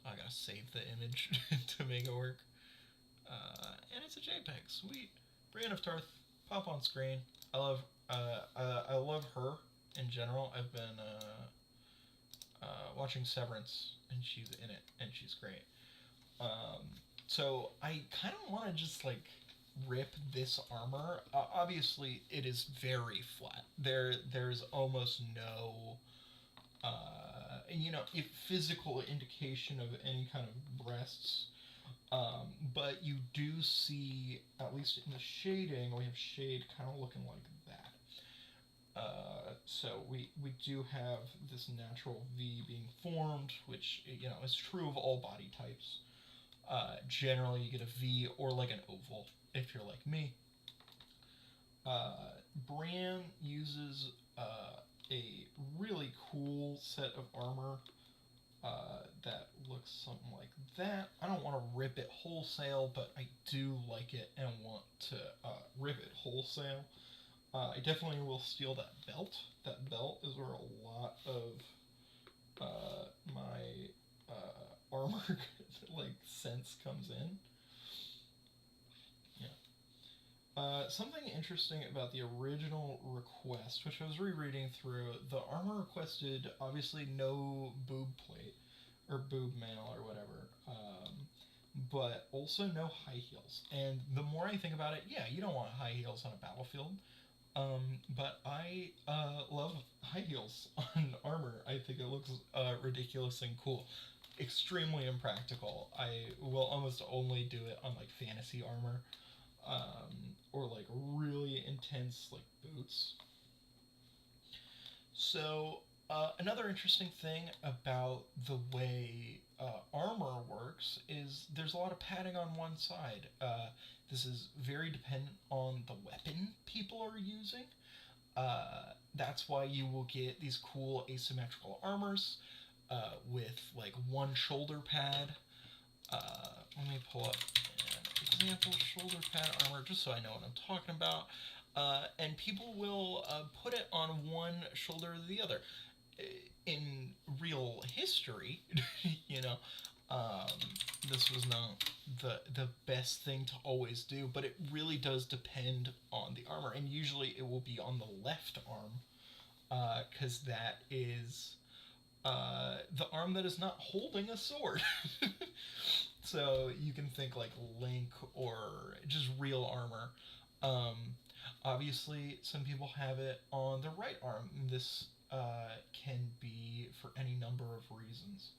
I gotta save the image to make it work. And it's a JPEG. Sweet. Brienne of Tarth, pop on screen. I love her in general. I've been watching Severance, and she's in it, and she's great. So I kind of want to just like rip this armor. Obviously, it is very flat. There's almost no physical indication of any kind of breasts. But you do see, at least in the shading, we have shade kind of looking like that. So we do have this natural V being formed, which is true of all body types. Generally, you get a V or like an oval if you're like me. Bran uses a really cool set of armor that looks something like that. I don't want to rip it wholesale, but I do like it and want to rip it wholesale. I definitely will steal that belt. That belt is where a lot of my armor like sense comes in. Yeah. Something interesting about the original request, which I was rereading through, the armor requested obviously no boob plate or boob mail or whatever, but also no high heels. And the more I think about it, yeah, you don't want high heels on a battlefield. But I love high heels on armor. I think it looks ridiculous and cool. Extremely impractical. I will almost only do it on like fantasy armor, or like really intense like boots. So another interesting thing about the way armor works is there's a lot of padding on one side. This is very dependent on the weapon people are using. That's why you will get these cool asymmetrical armors with like one shoulder pad. Let me pull up an example shoulder pad armor just so I know what I'm talking about. And people will put it on one shoulder or the other. In real history, this was not the best thing to always do, but it really does depend on the armor, and usually it will be on the left arm, because that is the arm that is not holding a sword. So you can think like Link or just real armor. Obviously, some people have it on the right arm. This can be for any number of reasons.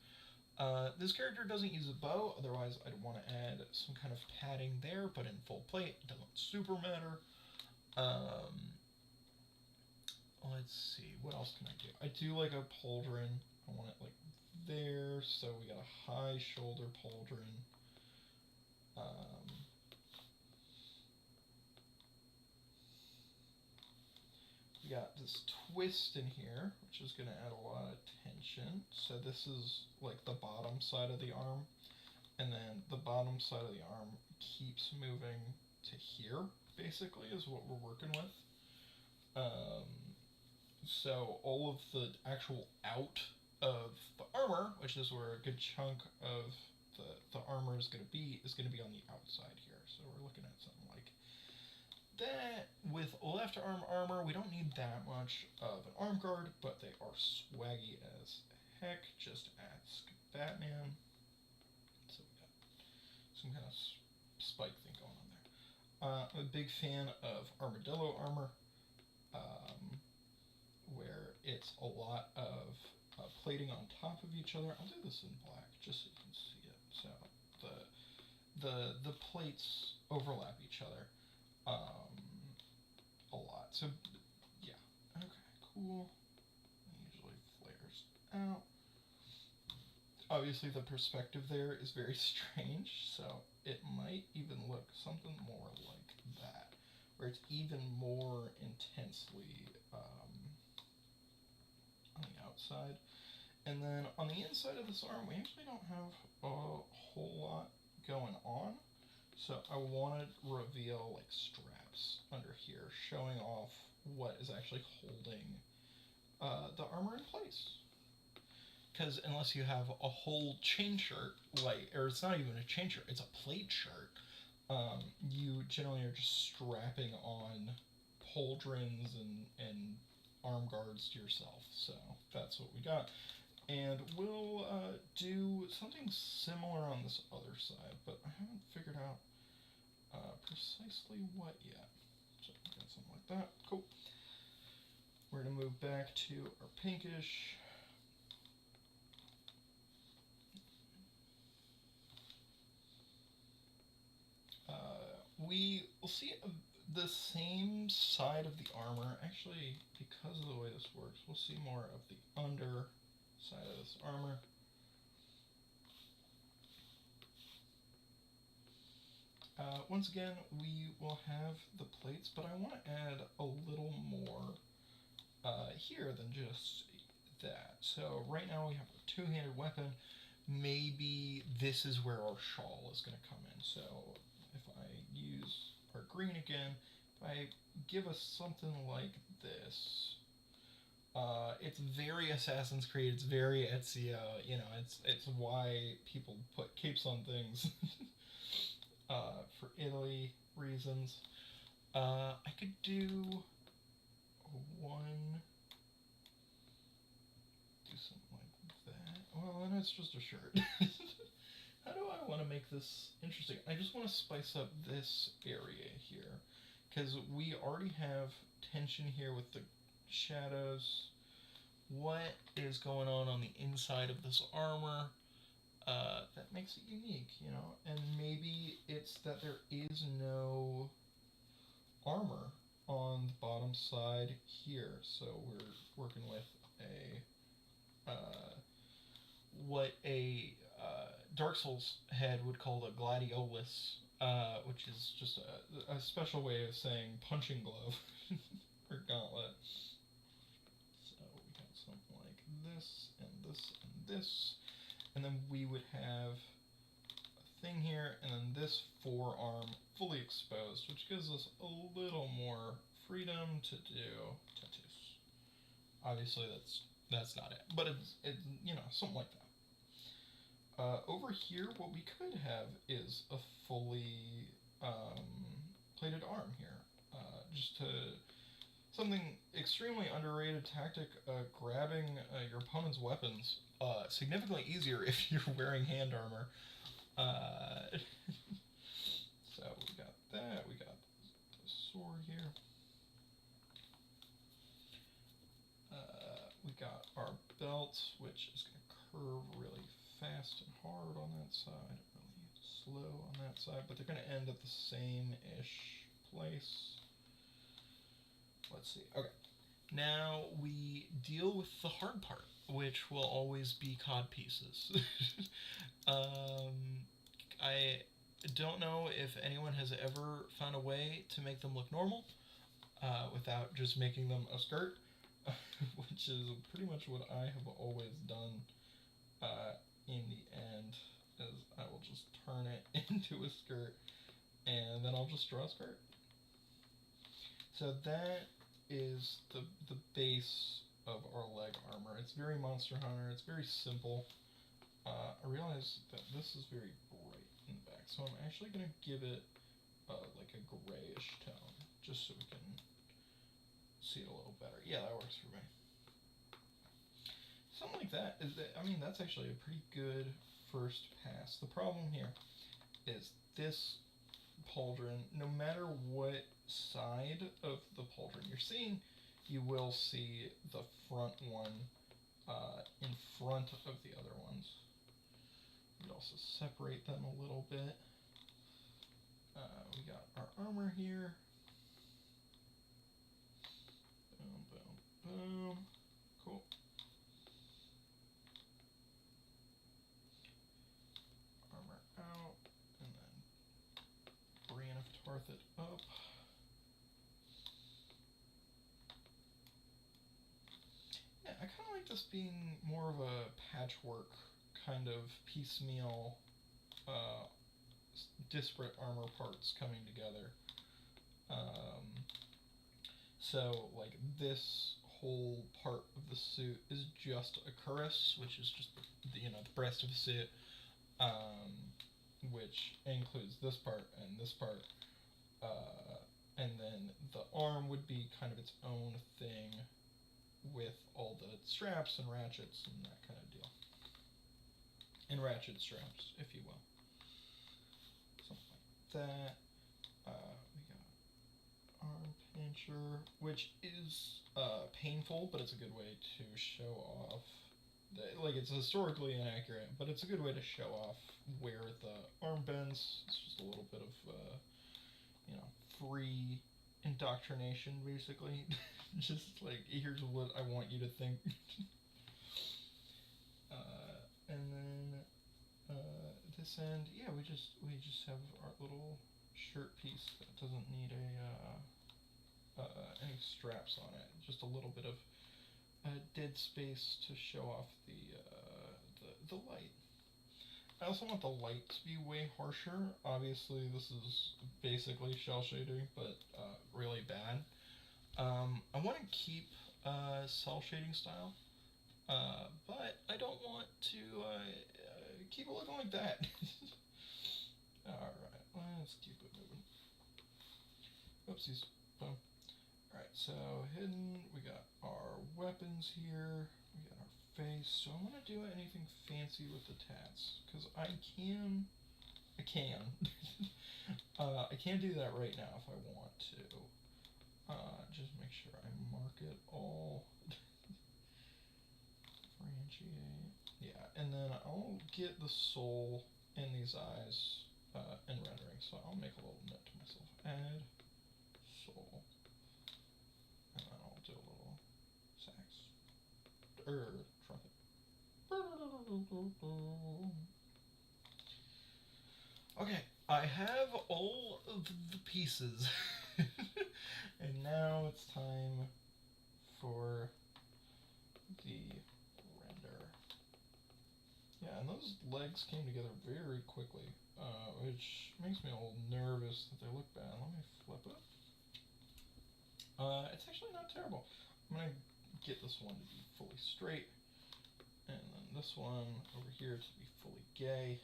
This character doesn't use a bow, otherwise I'd want to add some kind of padding there, but in full plate, it doesn't super matter. Let's see, what else can I do? I do like a pauldron. I want it like there, so we got a high shoulder pauldron. We got this twist in here, which is going to add a lot of tension. So this is like the bottom side of the arm, and then the bottom side of the arm keeps moving to here, basically, is what we're working with. So all of the actual out of the armor, which is where a good chunk of the armor is going to be on the outside here. So we're looking at something like that. With left arm armor, we don't need that much of an arm guard, but they are swaggy as heck. Just ask Batman. So we got some kind of spike thing going on there. I'm a big fan of armadillo armor, where it's a lot of plating on top of each other. I'll do this in black just so you can see it. So the plates overlap each other a lot. So yeah, okay, cool. It usually flares out. obviously the perspective there is very strange, so it might even look something more like that, where it's even more intensely on the outside. And then on the inside of this arm, we actually don't have a whole lot going on. So I want to reveal like straps under here, showing off what is actually holding the armor in place. Because unless you have a whole chain shirt, like, or it's not even a chain shirt, it's a plate shirt, you generally are just strapping on pauldrons and arm guards to yourself. So that's what we got. And we'll do something similar on this other side, but I haven't figured out precisely what yet. So we got something like that. Cool. We're going to move back to our pinkish. We will see the same side of the armor. Actually, because of the way this works, we'll see more of the under side of this armor. Once again, we will have the plates, but I want to add a little more here than just that. So right now we have a two-handed weapon. Maybe this is where our shawl is going to come in. So if I use our green again, if I give us something like this, it's very Assassin's Creed. It's very Ezio. You know, it's why people put capes on things for Italy reasons. I could do something like that. Well, then it's just a shirt. How do I want to make this interesting? I just want to spice up this area here, because we already have tension here with the shadows. What is going on the inside of this armor that makes it unique, you know? And maybe it's that there is no armor on the bottom side here, so we're working with what a Dark Souls head would call a gladiolus, which is just a special way of saying punching glove or gauntlet. So we got something like this and this and this, and then we would have a thing here, and then this forearm fully exposed, which gives us a little more freedom to do tattoos. Obviously, that's not it, but it's you know, something like that. Over here, what we could have is a fully plated arm here, just to something extremely underrated tactic, grabbing your opponent's weapons. Significantly easier if you're wearing hand armor. So we got that. We got the sword here. We got our belt, which is going to curve really fast and hard on that side, really slow on that side, but they're going to end at the same-ish place. Let's see. Okay. Now we deal with the hard part, which will always be cod pieces. I don't know if anyone has ever found a way to make them look normal without just making them a skirt, which is pretty much what I have always done in the end, is I will just turn it into a skirt, and then I'll just draw a skirt. So that is the base of our leg armor. It's very Monster Hunter. It's very simple. I realize that this is very bright in the back, so I'm actually going to give it like a grayish tone, just so we can see it a little better. Yeah, that works for me. Something like that is that, I mean, that's actually a pretty good first pass. The problem here is this pauldron, no matter what side of the pauldron you're seeing, you will see the front one in front of the other ones. We also separate them a little bit. We got our armor here. Boom, boom, boom. Cool. this being more of a patchwork kind of piecemeal, disparate armor parts coming together. So like this whole part of the suit is just a cuirass, which is just the breast of the suit, which includes this part and this part, and then the arm would be kind of its own thing with all the straps and ratchets and that kind of deal. And ratchet straps, if you will. Something like that. We got arm pincher, which is painful, but it's a good way to show off. Like, it's historically inaccurate, but it's a good way to show off where the arm bends. It's just a little bit of, free indoctrination, basically. Just like, here's what I want you to think. And then this end, yeah, we just have our little shirt piece that doesn't need any straps on it. Just a little bit of dead space to show off the light. I also want the light to be way harsher. Obviously, this is basically shell shading, but really bad. I want to keep cell shading style, but I don't want to keep it looking like that. Alright, let's keep it moving. Oopsies. Boom. Alright, so hidden, we got our weapons here, we got our face. So I want to do anything fancy with the tats, because I can I can't do that right now if I want to. Just make sure I mark it all. Differentiate. Yeah, and then I'll get the soul in these eyes in rendering. So I'll make a little note to myself. Add soul. And then I'll do a little sax. Trumpet. Okay, I have all of the pieces. And now it's time for the render. Yeah, and those legs came together very quickly, which makes me a little nervous that they look bad. Let me flip it. It's actually not terrible. I'm going to get this one to be fully straight, and then this one over here to be fully gay,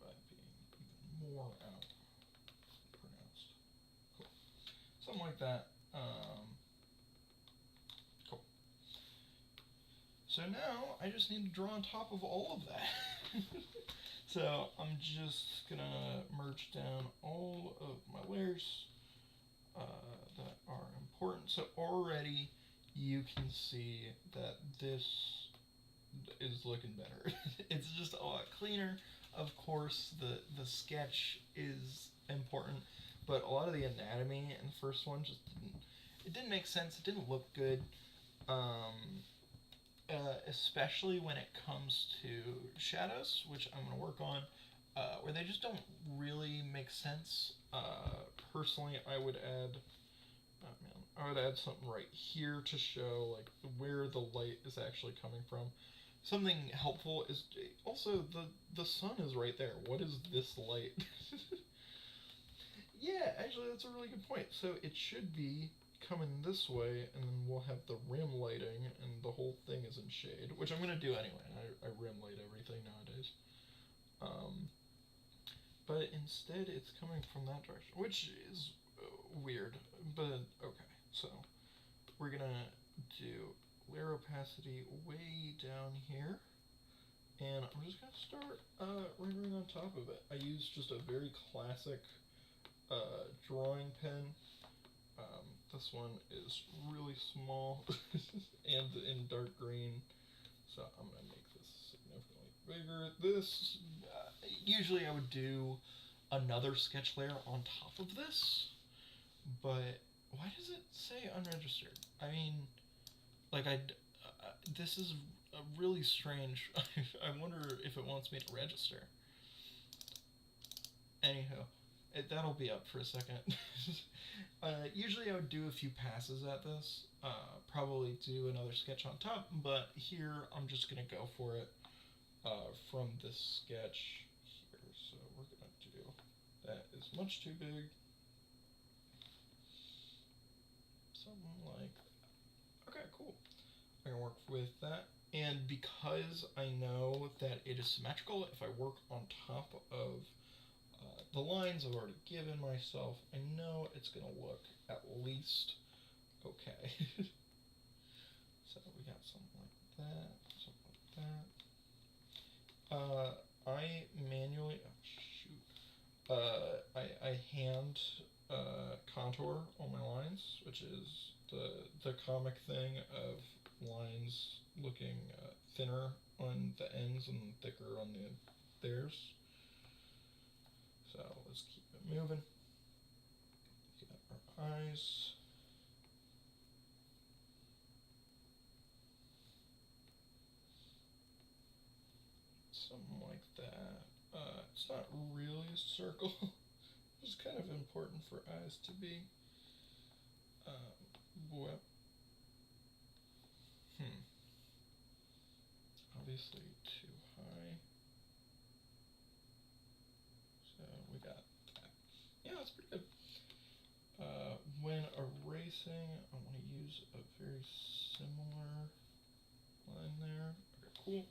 by being even more out pronounced. Cool. Something like that. Cool. So now I just need to draw on top of all of that. So I'm just gonna merge down all of my layers that are important. So already you can see that this is looking better. It's just a lot cleaner. Of course, the sketch is important, but a lot of the anatomy in the first one just didn't make sense. It didn't look good, especially when it comes to shadows, which I'm going to work on, where they just don't really make sense. Personally, I would add something right here to show like where the light is actually coming from. Something helpful is also the sun is right there. What is this light? Yeah, actually that's a really good point. So it should be coming this way, and then we'll have the rim lighting, and the whole thing is in shade, which I'm gonna do anyway. I rim light everything nowadays. But instead it's coming from that direction, which is weird, but okay. So we're gonna do layer opacity way down here, and I'm just gonna start rendering on top of it. I use just a very classic drawing pen. This one is really small and in dark green, so I'm gonna make this significantly bigger. This usually I would do another sketch layer on top of this, but why does it say unregistered? I mean, like this is a really strange. I wonder if it wants me to register. Anywho, that'll be up for a second. Usually I would do a few passes at this, probably do another sketch on top, but here I'm just gonna go for it from this sketch here. So we're gonna do, that is much too big. Something like that. Okay, cool. I can work with that. And because I know that it is symmetrical, if I work on top of the lines I've already given myself, I know it's going to look at least okay. So we got something like that, something like that. I manually, oh shoot, I hand contour on my lines, which is the comic thing of lines looking thinner on the ends and thicker on theirs. So let's keep it moving. Got our eyes. Something like that. It's not really a circle. It's kind of important for eyes to be. Well, obviously too high. So we got that. Yeah, that's pretty good. When erasing, I want to use a very similar line there. Okay, cool.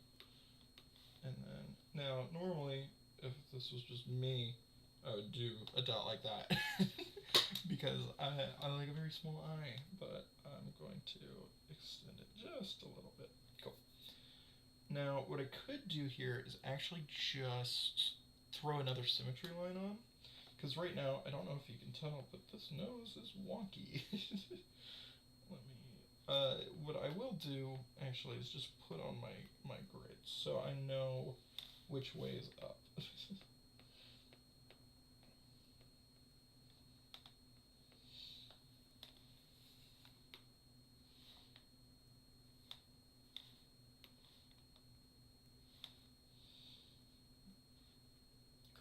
And then, now normally, if this was just me, I would do a dot like that. Because I like a very small eye, but I'm going to extend it just a little bit. Cool. Now, what I could do here is actually just throw another symmetry line on. Because right now, I don't know if you can tell, but this nose is wonky. Let me, what I will do, actually, is just put on my grid, so I know which way is up.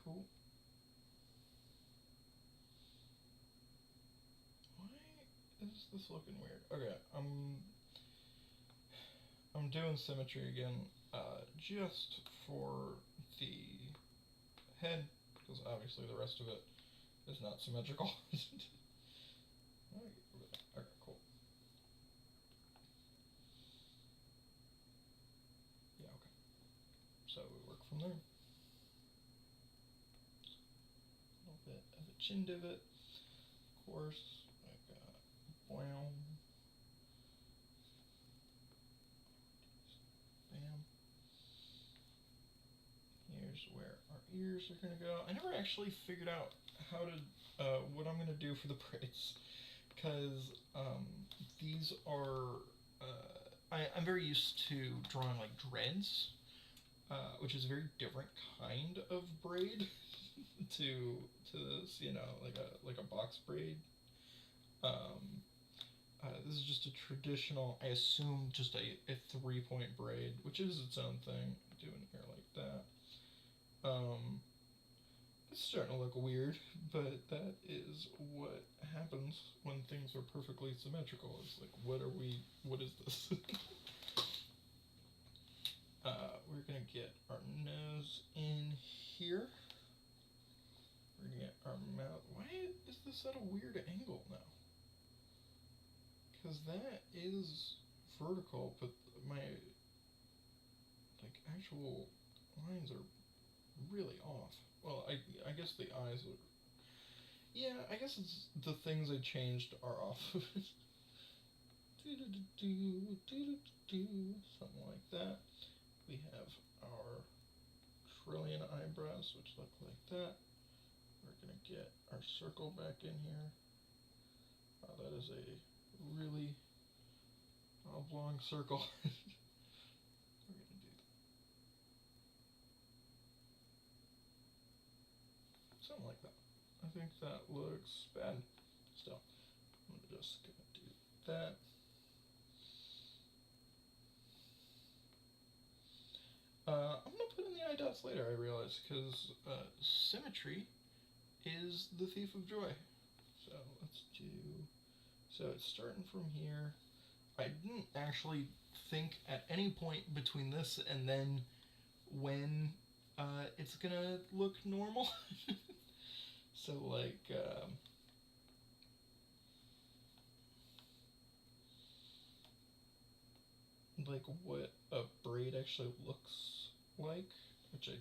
Cool. Why is this looking weird? Okay, I'm doing symmetry again, just for the head, because obviously the rest of it is not symmetrical. Okay, cool. Yeah, okay. So we work from there. A little bit of a chin divot, of course. I got bam. Bam. Here's where our ears are gonna go. I never actually figured out how to what I'm gonna do for the braids, because these are I'm very used to drawing like dreads, which is a very different kind of braid to this, you know, like a box braid. This is just a traditional, I assume, just a 3-point braid, which is its own thing. Doing hair like that. It's starting to look weird, but that is what happens when things are perfectly symmetrical. It's like, what is this? We're gonna get our nose in here. We're gonna get our mouth. Why is this at a weird angle now? Because that is vertical, but my actual lines are really off. Well, I guess the eyes are. Yeah, I guess it's the things I changed are off. Something like that. We have our trillion eyebrows, which look like that. We're gonna get our circle back in here. Wow, that is a really oblong circle. We're gonna do something like that. I think that looks bad still. I'm just gonna do that. I'm gonna put in the eye dots later, I realize, because symmetry is the thief of joy. So let's do So it's starting from here. I didn't actually think at any point between this and then when it's gonna look normal. So like what a braid actually looks like, which I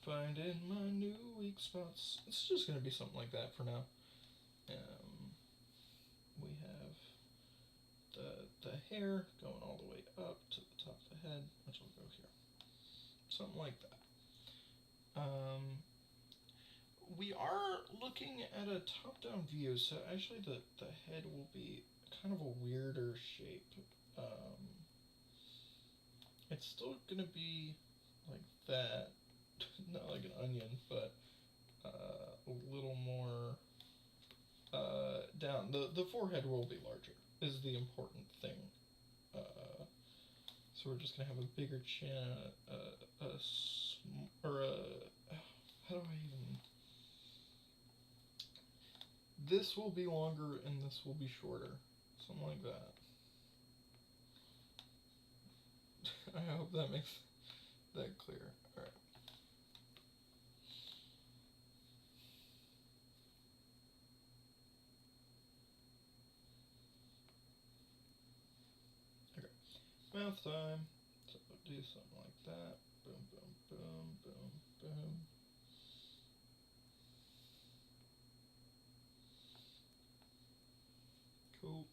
finding my new weak spots. It's just gonna be something like that for now. We have the hair going all the way up to the top of the head, which will go here. Something like that. We are looking at a top-down view, so actually the head will be kind of a weirder shape. It's still gonna be like that, not like an onion, but a little more down. The forehead will be larger, is the important thing. So we're just gonna have a bigger chin, how do I even? This will be longer and this will be shorter, something like that. I hope that makes that clear. All right. Mouth time. So do something like that. Boom, boom, boom, boom, boom. Cool.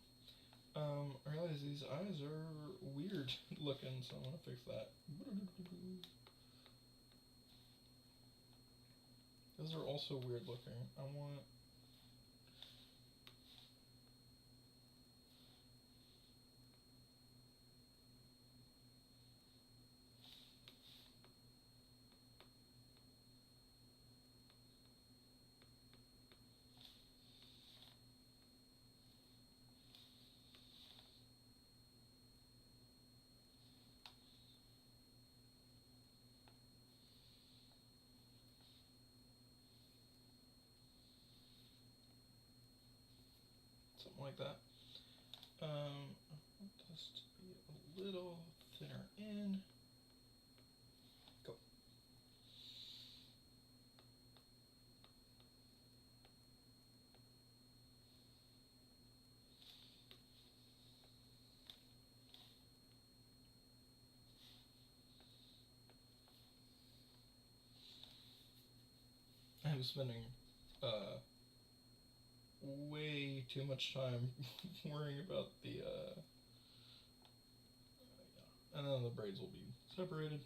I realize these eyes are weird looking, so I'm gonna fix that. Those are also weird looking. I want... something like that. I want this to be a little thinner in. Go. I'm spending way too much time worrying about the and then the braids will be separated.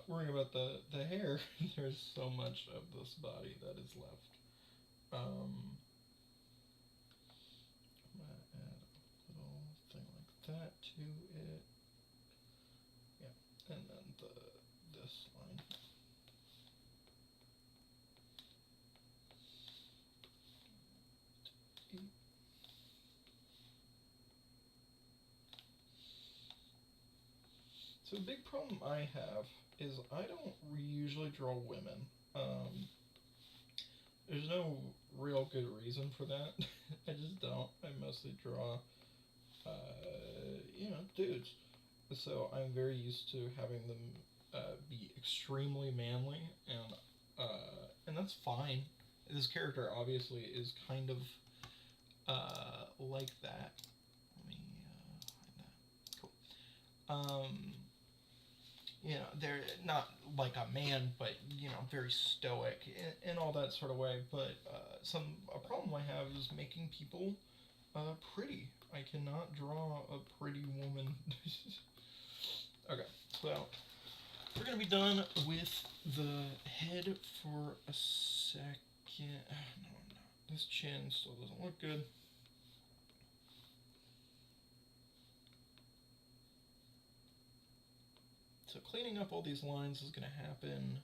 Worrying about the hair. There's so much of this body that is left. I'm gonna add a little thing like that to it. Yeah, and then this line. So the big problem I have is I don't usually draw women. There's no real good reason for that. I just don't. I mostly draw, dudes. So I'm very used to having them be extremely manly, and that's fine. This character obviously is kind of like that. Let me hide that. Cool. They're not like a man, but very stoic in all that sort of way. But a problem I have is making people pretty. I cannot draw a pretty woman. Okay, so we're gonna be done with the head for a second. No, I'm not. This chin still doesn't look good. So cleaning up all these lines is going to happen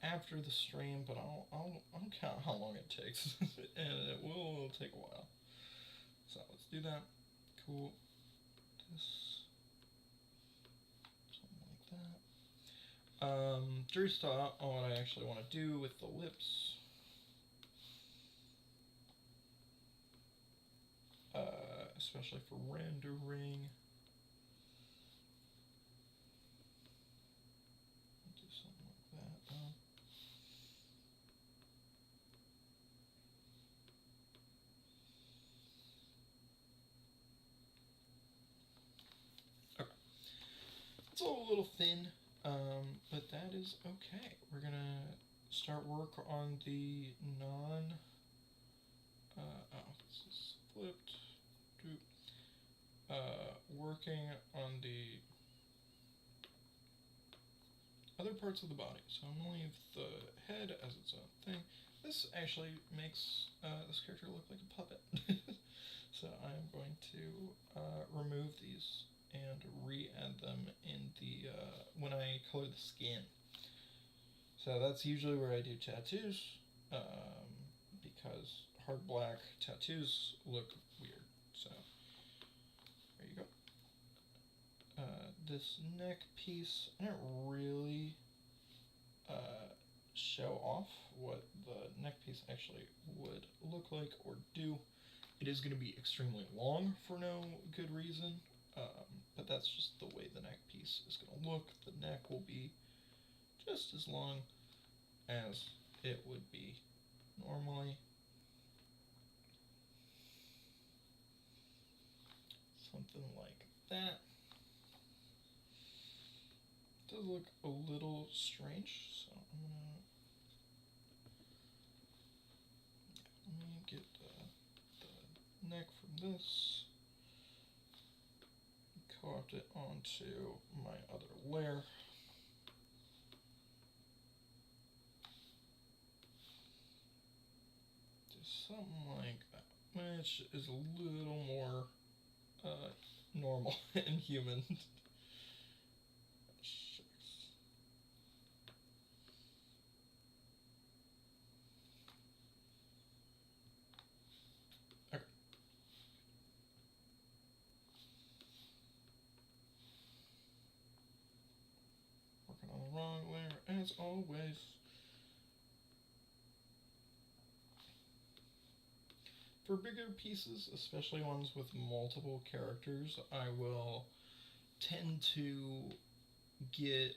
after the stream, but I'll count how long it takes, and it will take a while. So let's do that. Cool. This, something like that. First on what I actually want to do with the lips. especially for rendering. Do something like that. Okay. It's a little thin, but that is okay. We're gonna start work on the non. This is flipped. Working on the other parts of the body. So I'm gonna leave the head as its own thing. This actually makes this character look like a puppet. So I'm going to remove these and re-add them in the when I color the skin. So that's usually where I do tattoos, because hard black tattoos look weird. So there you go. This neck piece, I don't really show off what the neck piece actually would look like or do. It is going to be extremely long for no good reason, but that's just the way the neck piece is going to look. The neck will be just as long as it would be normally. Something like that. It does look a little strange, so I'm gonna let me get the neck from this, co-opt it onto my other layer. Do something like that, which is a little more normal and human. Okay. Working on the wrong layer as always. For bigger pieces, especially ones with multiple characters, I will tend to get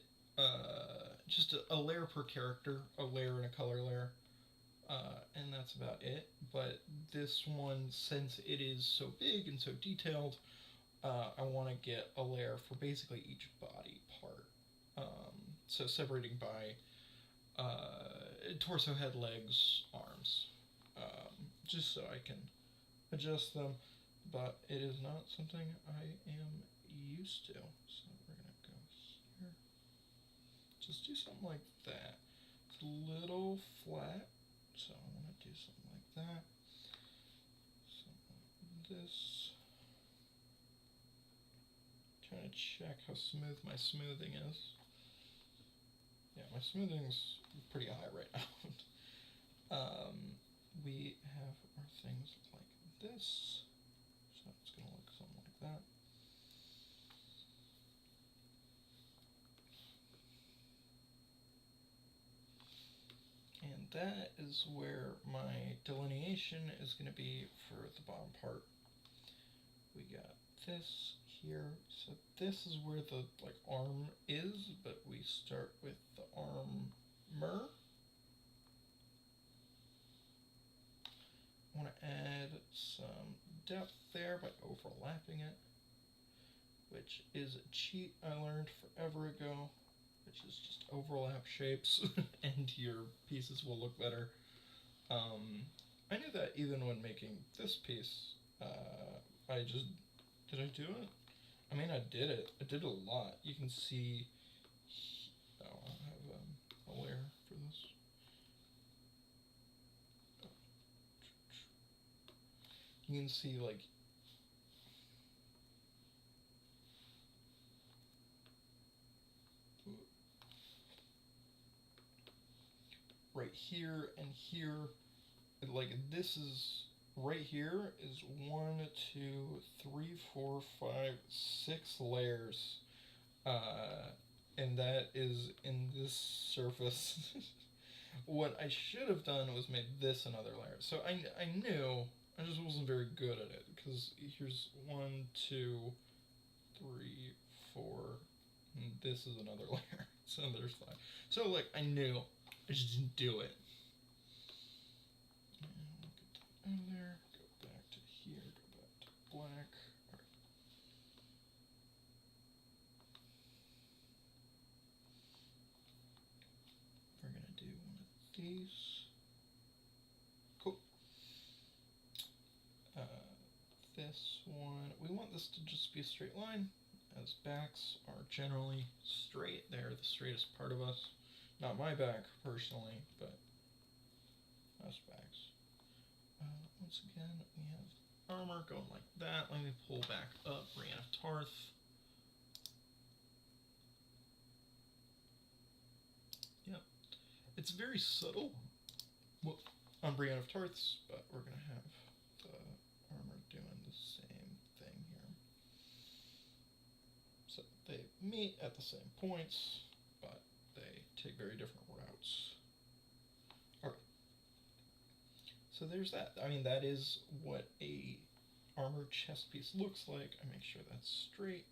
just a layer per character, a layer and a color layer, and that's about it. But this one, since it is so big and so detailed, I want to get a layer for basically each body part. So separating by torso, head, legs, arms, just so I can adjust them. But it is not something I am used to. So we're gonna go here. Just do something like that. It's a little flat, so I want to do something like that. Something like this. Trying to check how smooth my smoothing is. Yeah, my smoothing's pretty high right now. We have our things like this, so it's going to look something like that. And that is where my delineation is going to be for the bottom part. We got this here, so this is where the arm is, but we start with the armor. I want to add some depth there by overlapping it, which is a cheat I learned forever ago, which is just overlap shapes and your pieces will look better. I knew that even when making this piece. Did I do it? I mean, I did it. I did it a lot. You can see. Oh, I have a layer for this. You can see right here and here, this is right here is 1, 2, 3, 4, 5, 6 layers, and that is in this surface. What I should have done was made this another layer. So I knew I just wasn't very good at it, because here's 1, 2, 3, 4, and this is another layer. So there's 5. So, like, I knew. I just didn't do it. And we'll get that out of there. Go back to here. Go back to black. All right. We're going to do one of these. Cool. This one, we want this to just be a straight line, as backs are generally straight. They're the straightest part of us. Not my back, personally, but us backs. Once again, we have armor going like that. Let me pull back up Brienne of Tarth. Yep. It's very subtle on Brienne of Tarth's, but we're going to have the armor doing the same thing here. So they meet at the same points, but they take very different routes. Alright. So there's that. I mean, that is what a armored chest piece looks like. I make sure that's straight.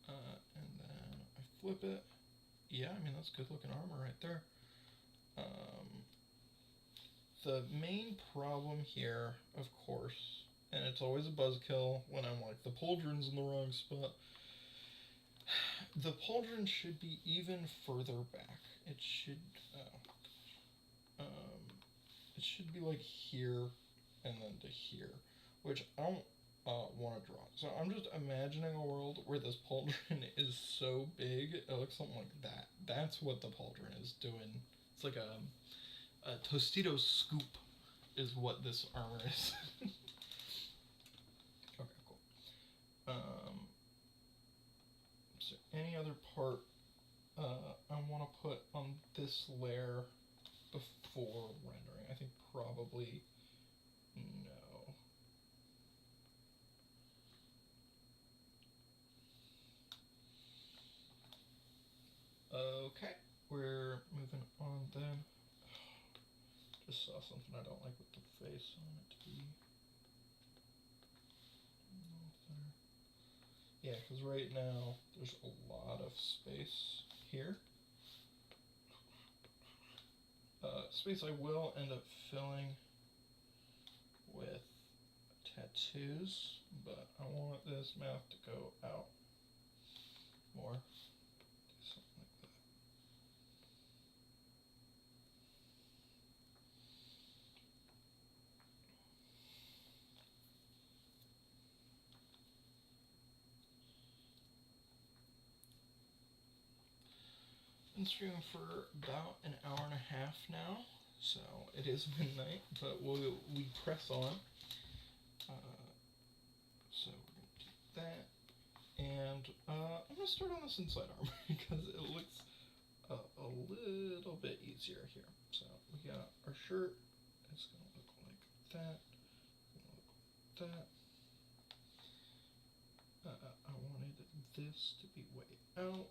And then I flip it. Yeah, I mean, that's good looking armor right there. The main problem here, of course, and it's always a buzzkill when I'm like, the pauldron's in the wrong spot. The pauldron should be even further back. It should, it should be like here and then to here, which I don't want to draw. So I'm just imagining a world where this pauldron is so big, it looks something like that. That's what the pauldron is doing. It's like a Tostito scoop is what this armor is. Okay, cool. So any other part I want to put on this layer before rendering? I think probably no. Okay, we're moving on then. Just saw something I don't like with the face on it to be. Yeah, because right now there's a lot of space here. Space I will end up filling with tattoos, but I want this mouth to go out more. Something like that. Been streaming for about an hour and a half now, so it is midnight, but we press on. So we're going to do that, and I'm going to start on this inside armor because it looks a little bit easier here. So we got our shirt, it's going to look like that, that. I wanted this to be way out.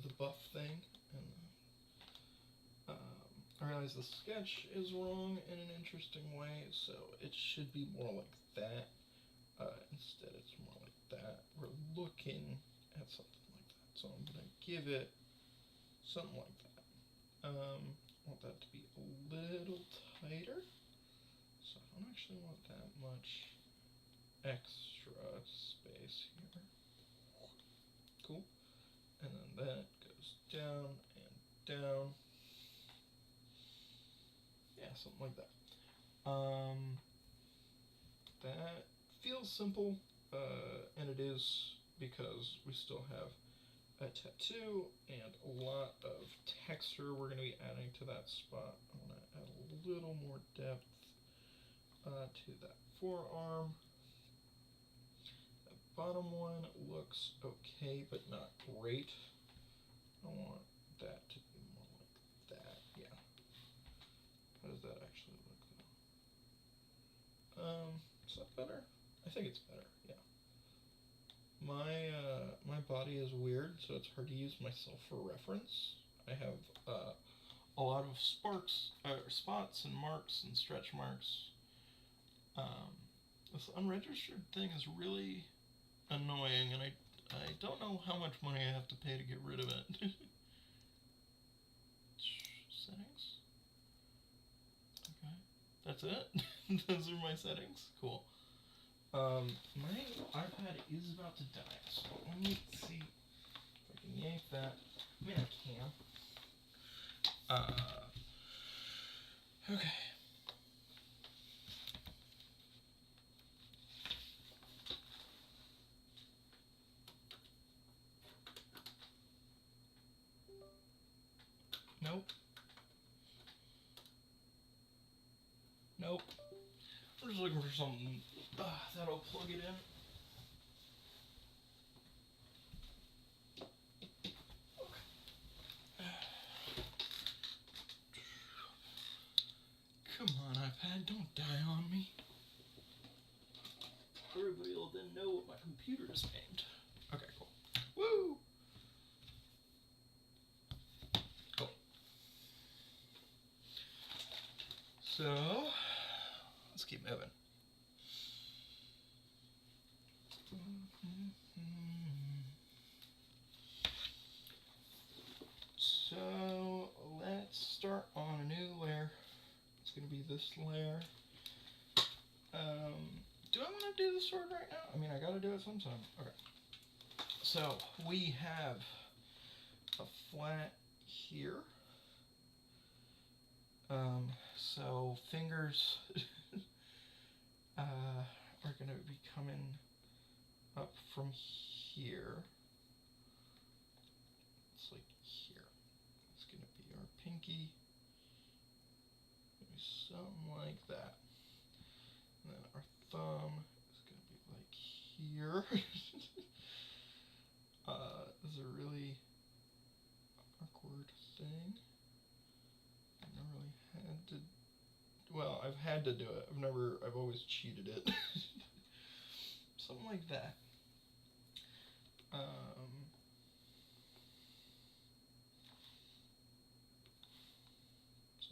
The buff thing, and I realize the sketch is wrong in an interesting way, so it should be more like that. Instead, it's more like that. We're looking at something like that, so I'm going to give it something like that. I want that to be a little tighter, so I don't actually want that much extra space here. Cool. And then that goes down and down. Yeah, something like that. That feels simple, and it is because we still have a tattoo and a lot of texture we're going to be adding to that spot. I want to add a little more depth to that forearm. The bottom one looks okay, but not great. I want that to be more like that. Yeah. How does that actually look though? Is that better? I think it's better. Yeah. My body is weird, so it's hard to use myself for reference. I have a lot of spots and marks and stretch marks. This unregistered thing is really annoying, and I don't know how much money I have to pay to get rid of it. Settings? Okay. That's it? Those are my settings? Cool. My iPad is about to die, so let me see if I can yank that. I mean, I can. Okay. Nope. Nope. I'm just looking for something that'll plug it in. Come on, iPad, don't die on me. Everybody will then know what my computer is named. Okay, cool. Woo! Cool. So, let's keep moving. So, let's start on a new layer. It's going to be this layer. Do I want to do the sword right now? I mean, I got to do it sometime. Okay. So, we have a flat here. So fingers are going to be coming up from here. It's like here. It's going to be our pinky. Maybe something like that. And then our thumb is going to be like here. This is a really awkward thing. I've never really had to. Well, I've had to do it. I've always cheated it. Something like that. So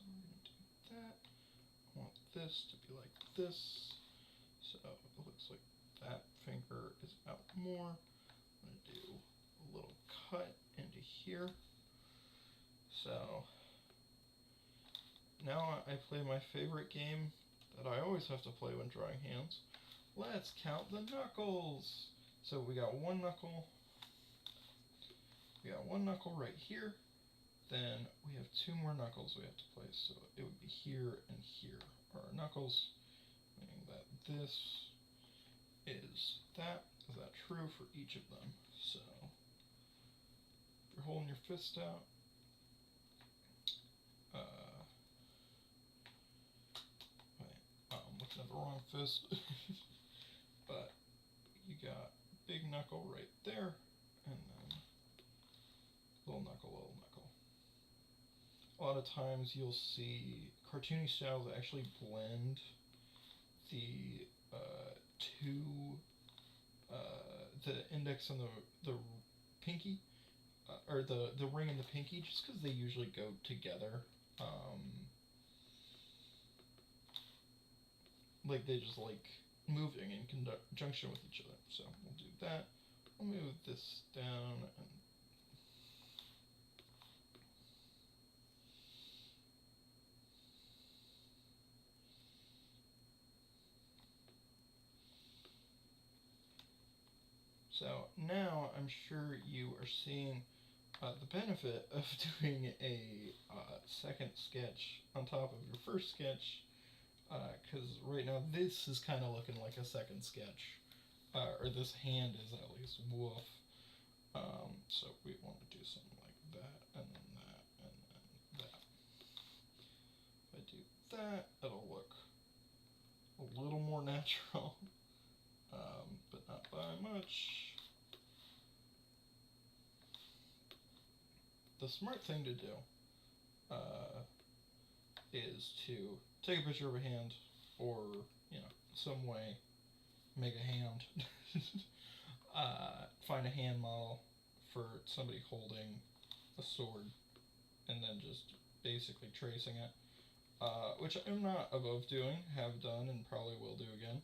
I'm going to do that. I want this to be like this. So it looks like that finger is out more. I'm going to do a little cut into here. So now I play my favorite game that I always have to play when drawing hands. Let's count the knuckles. So we got one knuckle. We got one knuckle right here. Then we have two more knuckles we have to place. So it would be here and here are our knuckles, meaning that this is that. Is that true for each of them? So if you're holding your fist out, I'm looking at the wrong fist. But you got big knuckle right there, and then little knuckle, little knuckle. A lot of times you'll see cartoony styles actually blend the the index and the pinky, or the ring and the pinky, just because they usually go together. Like they just like moving in conjunction with each other. So we'll do that. We'll move this down and so now I'm sure you are seeing the benefit of doing a second sketch on top of your first sketch, because right now this is kind of looking like a second sketch, or this hand is at least. Woof. So we want to do something like that, and then that, and then that. If I do that, it'll look a little more natural, but not by much. The smart thing to do is to take a picture of a hand, or some way make a hand. Find a hand model, for somebody holding a sword and then just basically tracing it, which I'm not above doing, have done, and probably will do again.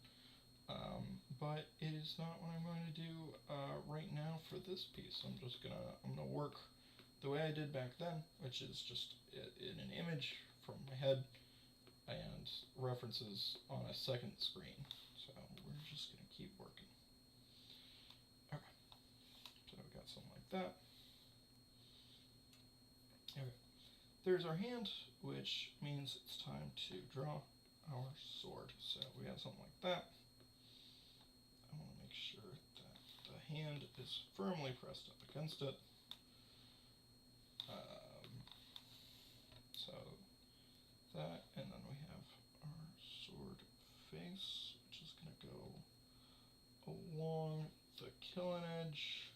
But it is not what I'm going to do right now for this piece. I'm gonna work the way I did back then, which is just in an image from my head and references on a second screen. So we're just gonna keep working. Okay, so we got something like that. Okay, there's our hand, which means it's time to draw our sword. So we got something like that. I want to make sure that the hand is firmly pressed up against it. So that, and then we have our sword face, which is going to go along the killing edge.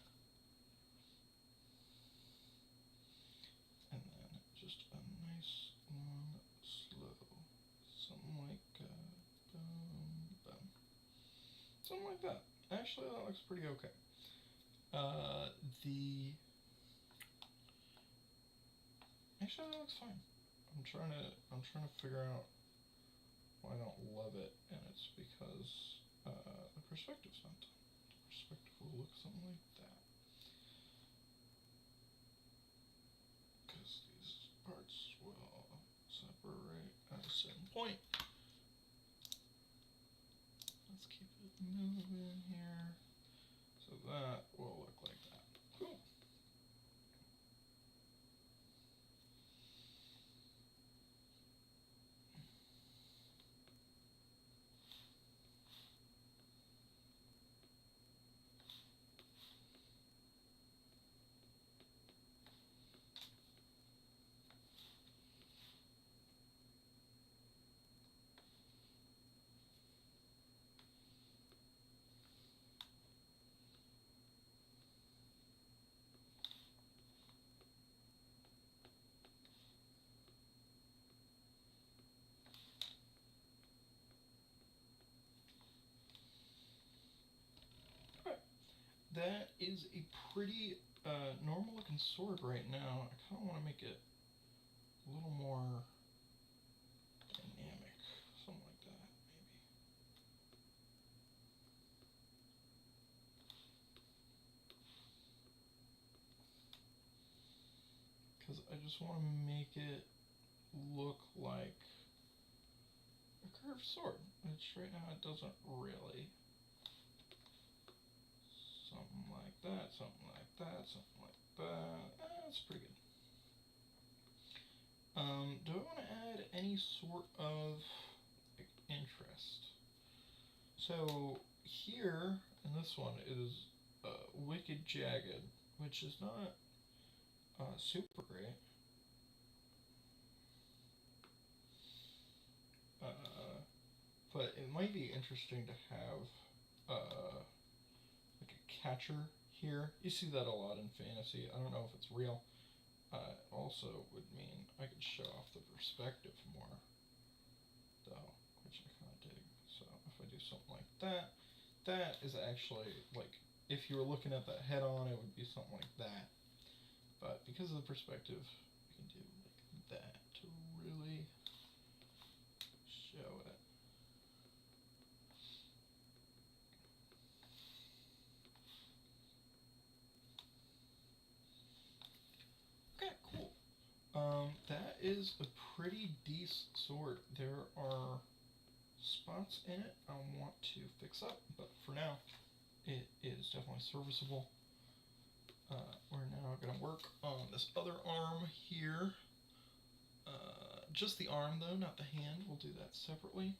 And then just a nice long slow, something like boom, boom. Something like that. Actually, that looks pretty okay. Actually, that looks fine. I'm trying to figure out why I don't love it, and it's because the perspective's not done. The perspective will look something like that. Because these parts will separate at a certain point. Let's keep it moving here. So that will look like that. Cool. That is a pretty normal looking sword right now. I kind of want to make it a little more dynamic, something like that, maybe. Because I just want to make it look like a curved sword, which right now it doesn't really. Something like that, something like that, something like that. That's pretty good. Do I want to add any sort of interest? So here, and this one is Wicked Jagged, which is not super great. But it might be interesting to have like a catcher here. You see that a lot in fantasy. I don't know if it's real. Also would mean I could show off the perspective more, though, which I kind of dig. So if I do something like that, that is actually, like, if you were looking at that head on, it would be something like that. But because of the perspective, I can do like that to really show it. Okay, cool. That is a pretty decent sword. There are spots in it I want to fix up, but for now, it is definitely serviceable. We're now going to work on this other arm here. Just the arm, though, not the hand. We'll do that separately.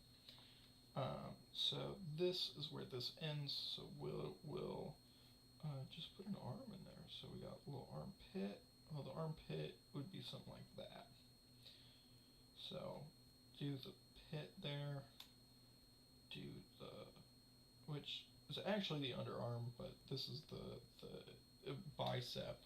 So this is where this ends. So we'll just put an arm in there. So we got a little armpit. Well, the armpit would be something like that. So do the pit there. Do which is actually the underarm, but this is the bicep.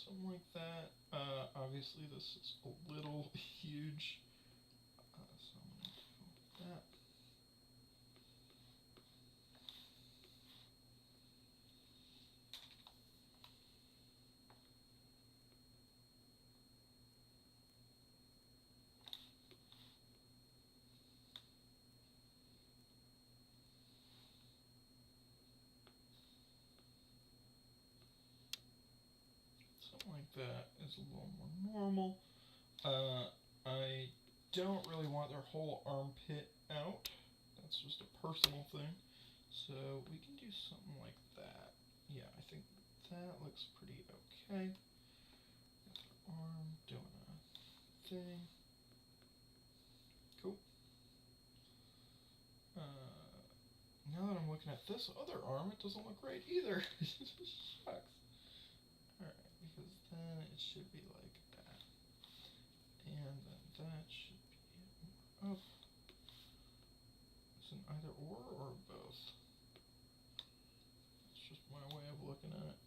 something like that. Obviously this is a little huge, so I'm going to go with that. Something like that is a little more normal. I don't really want their whole armpit out. That's just a personal thing. So we can do something like that. Yeah, I think that looks pretty okay. Got their arm doing a thing. Cool. Now that I'm looking at this other arm, it doesn't look right either. Shucks. Alright, because then it should be like that. And then that should be up. It's an either or both. It's just my way of looking at it.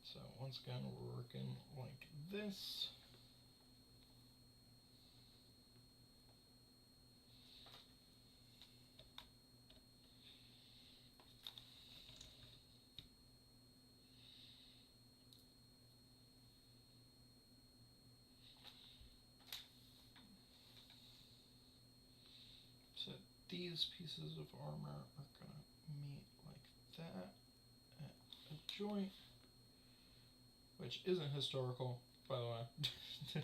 So once again, we're working like this. So these pieces of armor are going to meet like that at a joint, which isn't historical, by the way.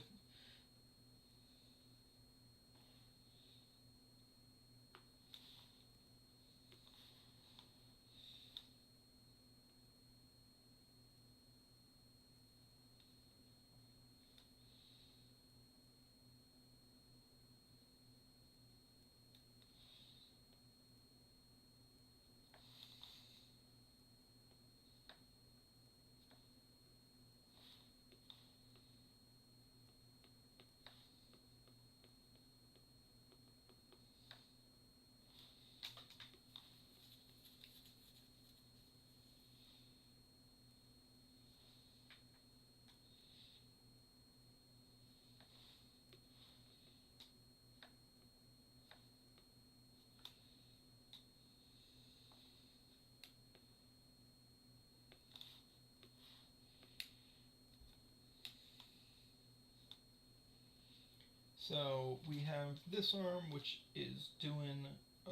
So we have this arm, which is doing a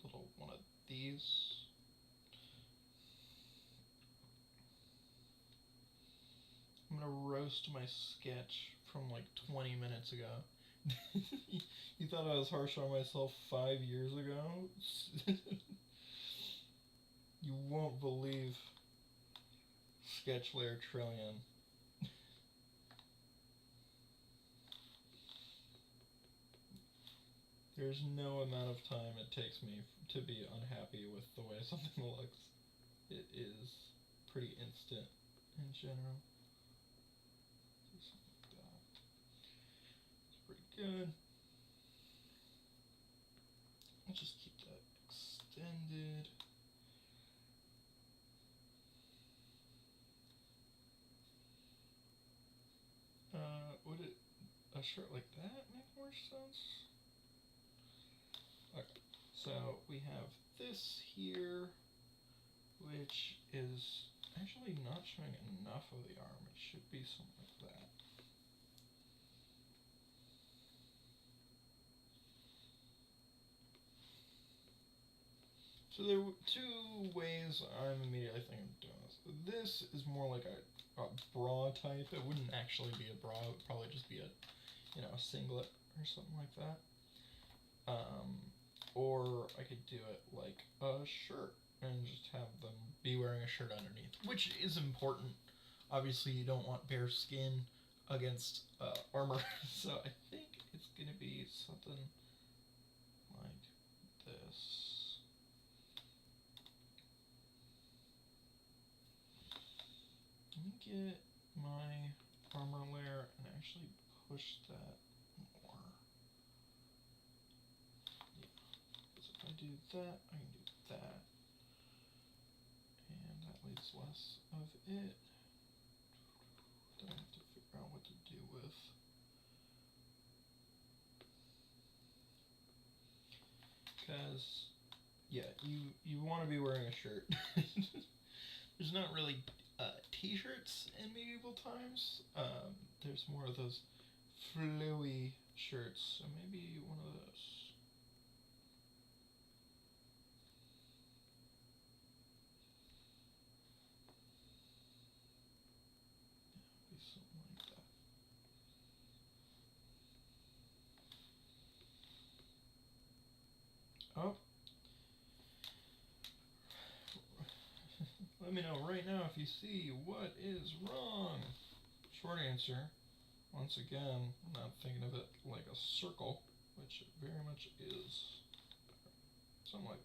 little one of these. I'm gonna roast my sketch from like 20 minutes ago. You thought I was harsh on myself 5 years ago? You won't believe sketch layer trillion. There's no amount of time it takes me to be unhappy with the way something looks. It is pretty instant in general. Do something like that. It's pretty good. I'll just keep that extended. Would a shirt like that make more sense? Okay, so we have this here, which is actually not showing enough of the arm. It should be something like that. So there are two ways I'm immediately thinking of doing this. This is more like a bra type. It wouldn't actually be a bra. It would probably just be a, a singlet or something like that. Or I could do it like a shirt and just have them be wearing a shirt underneath, which is important. Obviously, you don't want bare skin against armor, so I think it's going to be something like this. get my armor layer and actually push that more. Yeah. So if I do that, I can do that. And that leaves less of it. Then I have to figure out what to do with. Because, yeah, you want to be wearing a shirt. There's not really t-shirts in medieval times. There's more of those flowy shirts. So maybe one of those. Yeah, be something like that. Oh. Let me know right now if you see what is wrong. Short answer, once again, I'm not thinking of it like a circle, which it very much is. Something like that.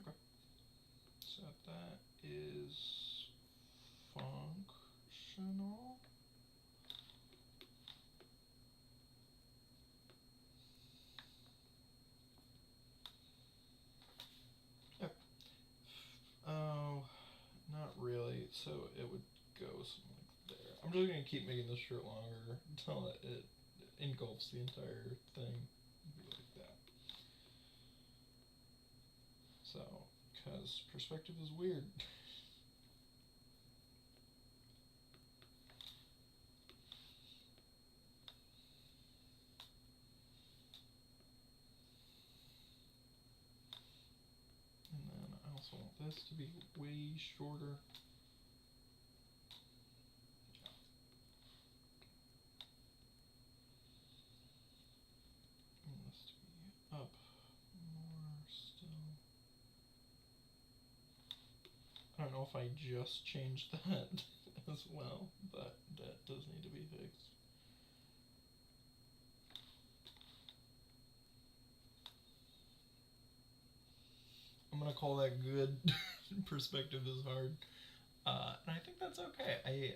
Okay. So that is functional. Yep. Oh, not really. So it would go something like there. I'm just gonna keep making this shirt longer until it engulfs the entire thing. Be like that. So, because perspective is weird. And then I also want this to be way shorter. And this to be up more still. I don't know if I just changed that as well, but that does need to be fixed. I'm gonna call that good. Perspective is hard. And I think that's okay.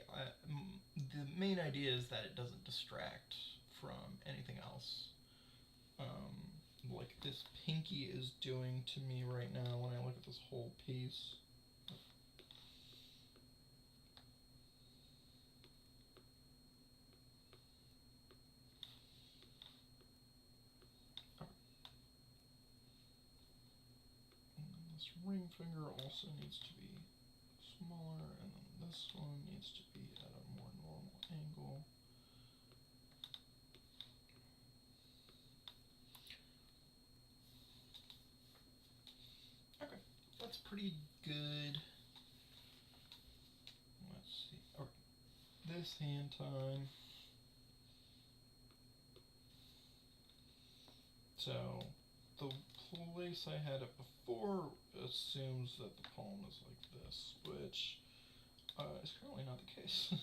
The main idea is that it doesn't distract from anything else. Like this pinky is doing to me right now when I look at this whole piece. And then this ring finger also needs to be smaller, and then this one needs to be at a more normal angle. Okay, that's pretty good. Let's see. Okay, this hand time. So the place I had it before assumes that the palm is like this, which is currently not the case.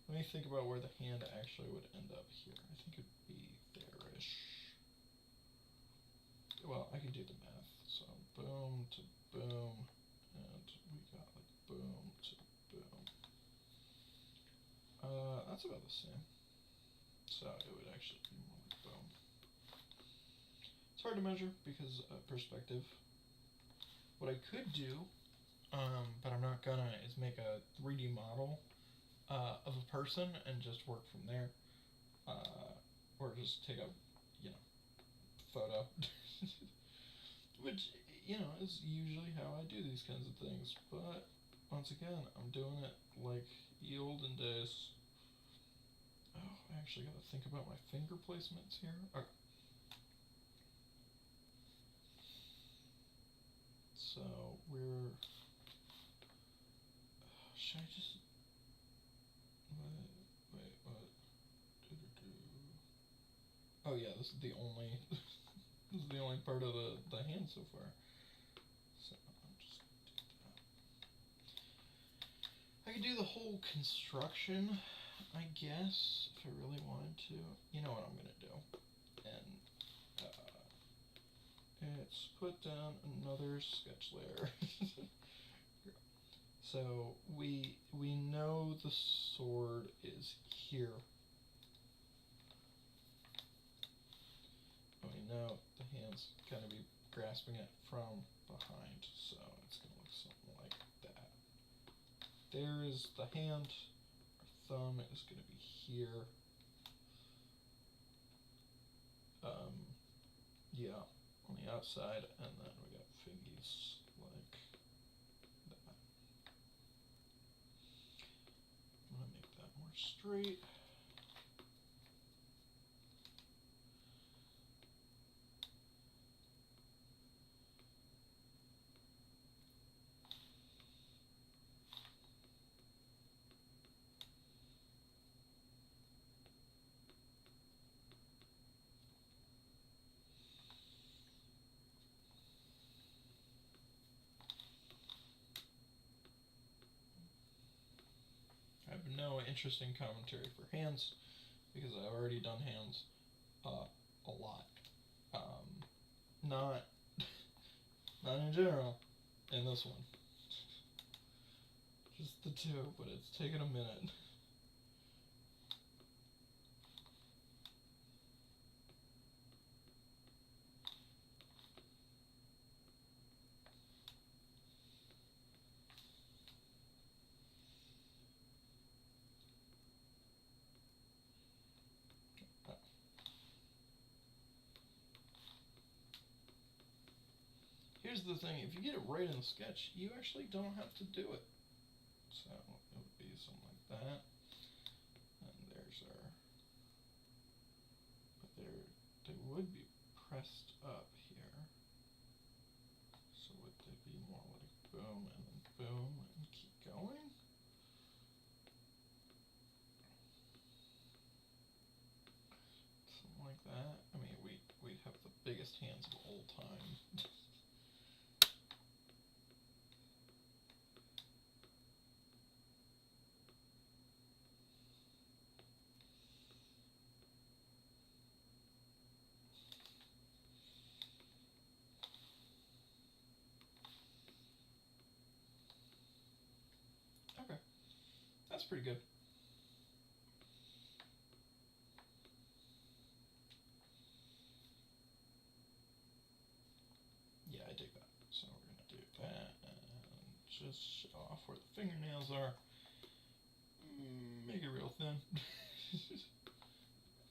Let me think about where the hand actually would end up here. I think it'd be there-ish. Well, I can do the math. So boom to boom, and we got like boom to boom. That's about the same. So it would actually be more like boom. It's hard to measure because perspective. What I could do, but I'm not gonna, is make a 3D model of a person and just work from there. Or just take a, photo. Which, is usually how I do these kinds of things. But, once again, I'm doing it like the olden days. Oh, I actually gotta think about my finger placements here. Okay. So, should I just... Wait, what? Oh yeah, this is the only... this is the only part of the hand so far. So, I'll just do that. I could do the whole construction, I guess, if I really wanted to. You know what I'm gonna do. And let's put down another sketch layer. So we know the sword is here. And we know the hand's gonna be grasping it from behind, so it's gonna look something like that. There is the hand. Our thumb is gonna be here. Yeah, on the outside, and then we got fingies like that. I'm gonna make that more straight. I have no interesting commentary for hands because I've already done hands a lot. Not in general in this one. Just the two, but it's taken a minute. Here's the thing, if you get it right in the sketch, you actually don't have to do it. So it would be something like that. And there's our, but they would be pressed up here. So would they be more like boom and then boom and keep going? Something like that. I mean, we'd have the biggest hands of all time. Okay, that's pretty good. Yeah, I dig that. So we're gonna do that and just show off where the fingernails are. Make it real thin.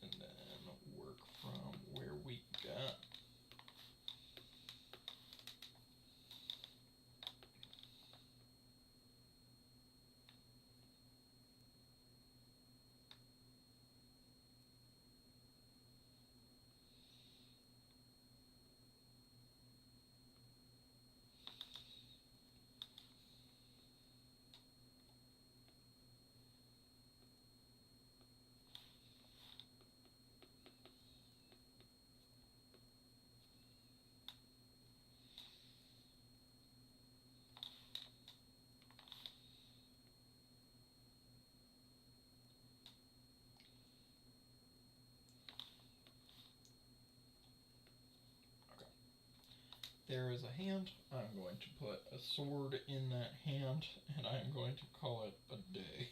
And then work from where we got. There is a hand. I'm going to put a sword in that hand, and I'm going to call it a day.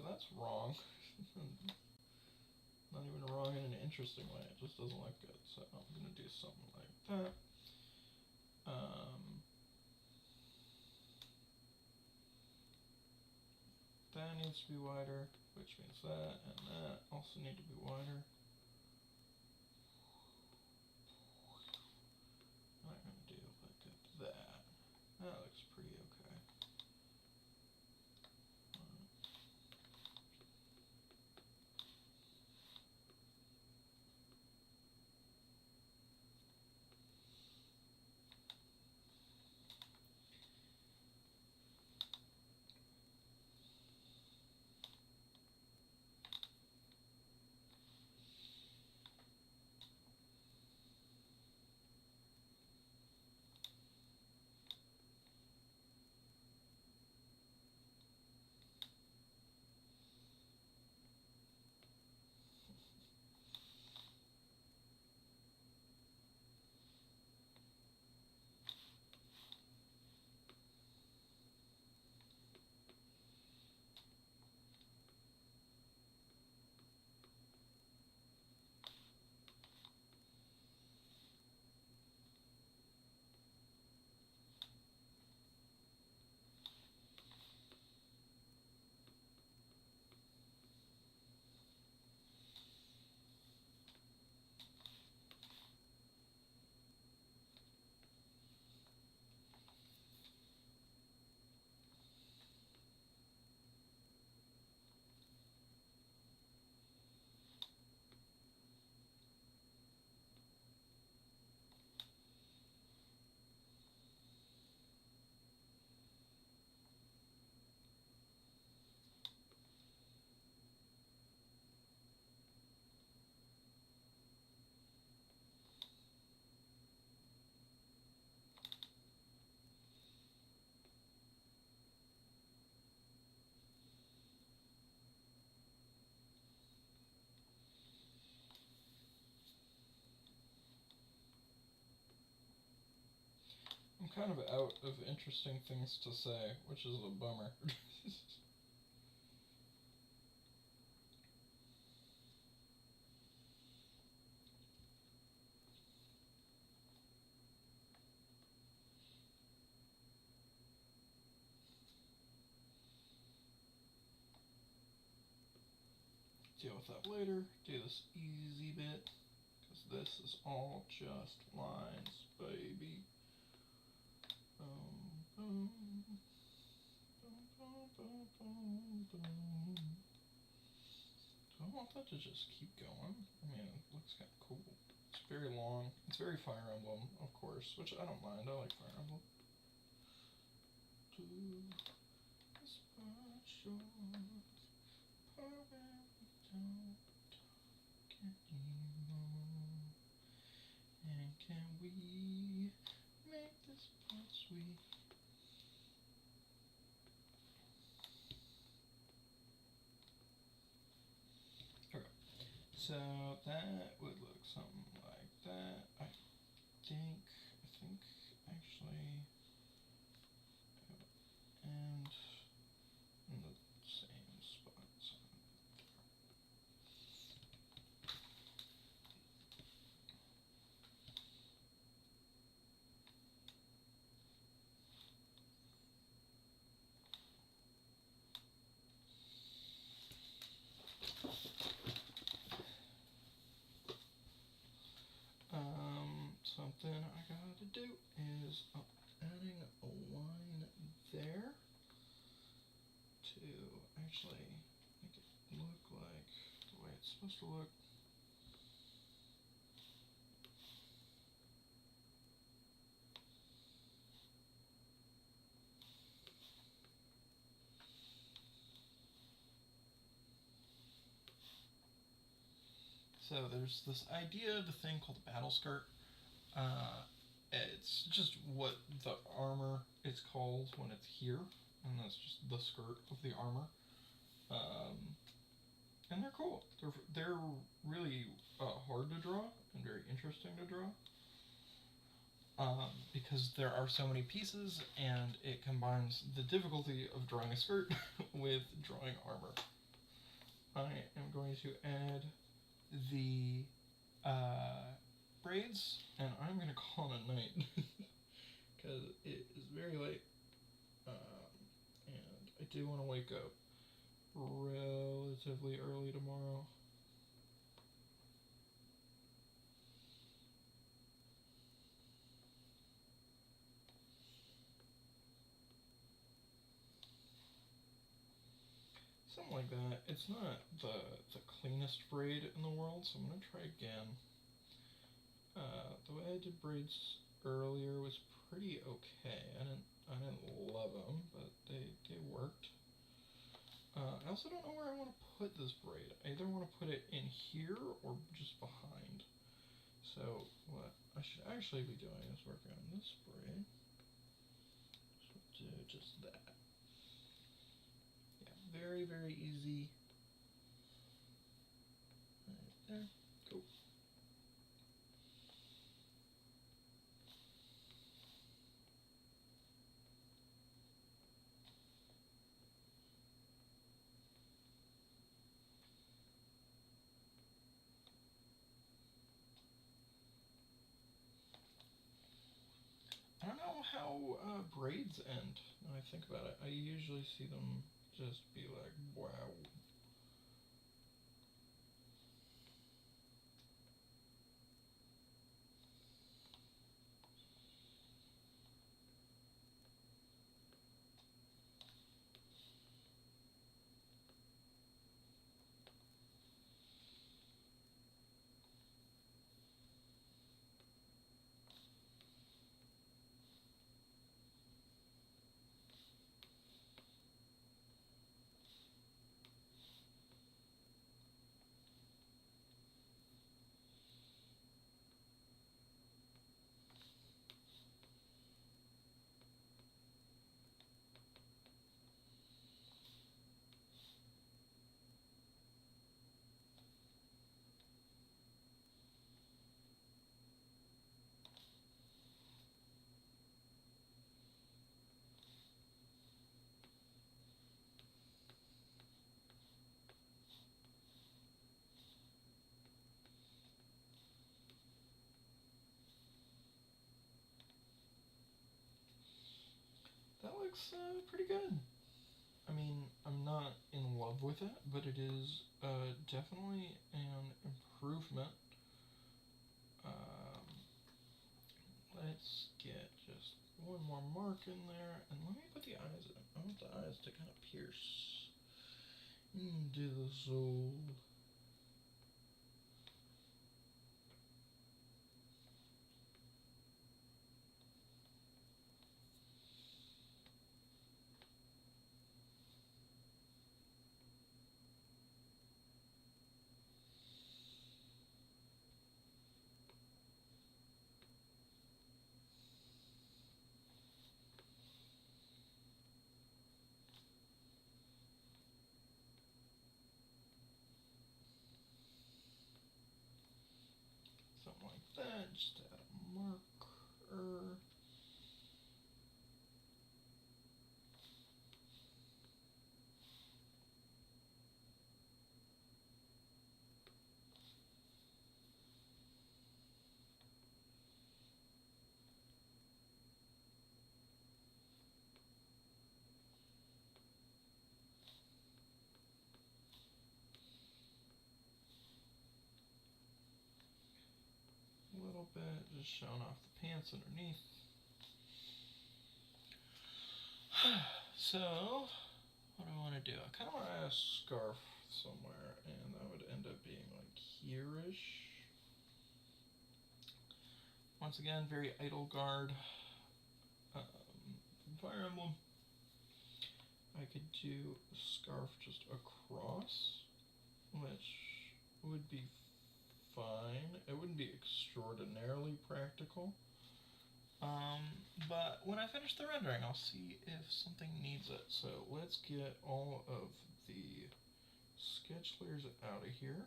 that's wrong. Not even wrong in an interesting way. It just doesn't look good. So I'm gonna do something like that. That needs to be wider, which means that and that also need to be wider. I'm gonna do like that. That looks pretty okay. I'm kind of out of interesting things to say, which is a bummer. Deal with that later. Do this easy bit, because this is all just lines, baby. Boom, boom. Do I want that to just keep going? I mean, it looks kind of cool. It's very long. It's very Fire Emblem, of course, which I don't mind. I like Fire Emblem. And can we make this part sweet? Okay, so that would look something like that. I think actually, and in the same spots. Something I gotta do is adding a line there to actually make it look like the way it's supposed to look. So there's this idea of the thing called the battle skirt. It's just what the armor is called when it's here, and that's just the skirt of the armor. And they're cool. They're really hard to draw and very interesting to draw. Because there are so many pieces, and it combines the difficulty of drawing a skirt with drawing armor. I am going to add the braids, and I'm going to call it a night because it is very late, and I do want to wake up relatively early tomorrow. Something like that. It's not the cleanest braid in the world, so I'm gonna try again. The way I did braids earlier was pretty okay. I didn't love them, but they worked. I also don't know where I want to put this braid. I either want to put it in here or just behind. So what I should actually be doing is working on this braid. So do just that. Yeah, very, very easy. Right there. Cool. I don't know how braids end when I think about it. I usually see them just be like, wow. That looks pretty good. I mean, I'm not in love with it, but it is definitely an improvement. Um, let's get just one more mark in there, and let me put the eyes in. I want the eyes to kind of pierce into the soul. Something like that, just add a marker. A little bit, just showing off the pants underneath. So, what do I want to do? I kind of want to add a scarf somewhere, and that would end up being like here-ish. Once again, very idle guard. Fire Emblem. I could do a scarf just across, which would be fine. It wouldn't be extraordinarily practical. But when I finish the rendering, I'll see if something needs it. So let's get all of the sketch layers out of here.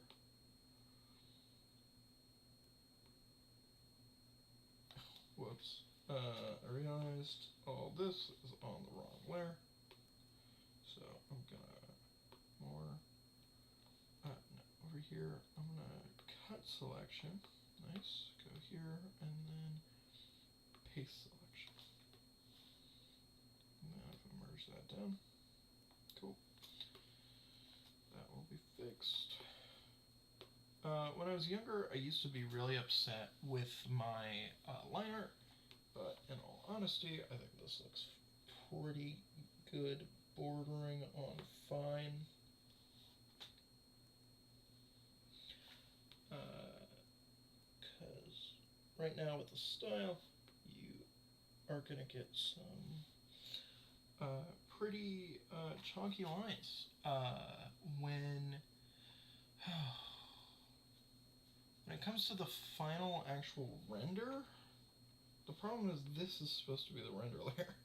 Whoops. I realized all this is on the wrong layer. So I'm gonna more here, I'm gonna cut selection. Nice. Go here and then paste selection. Now if I merge that down, cool. That will be fixed. When I was younger, I used to be really upset with my line art, but in all honesty, I think this looks pretty good, bordering on fine. Because right now with the style, you are going to get some pretty chunky lines when when it comes to the final actual render. The problem is this is supposed to be the render layer.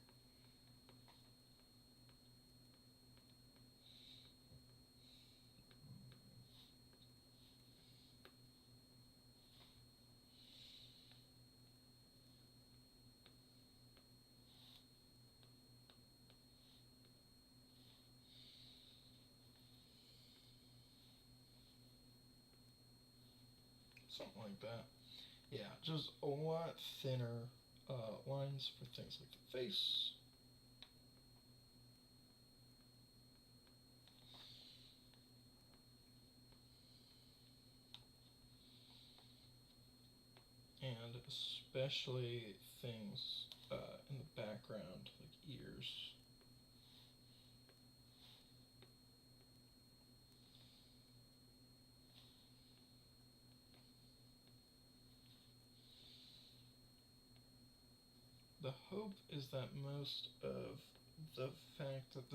Something like that. Yeah, just a lot thinner lines for things like the face. And especially things in the background, like ears. The hope is that most of the fact that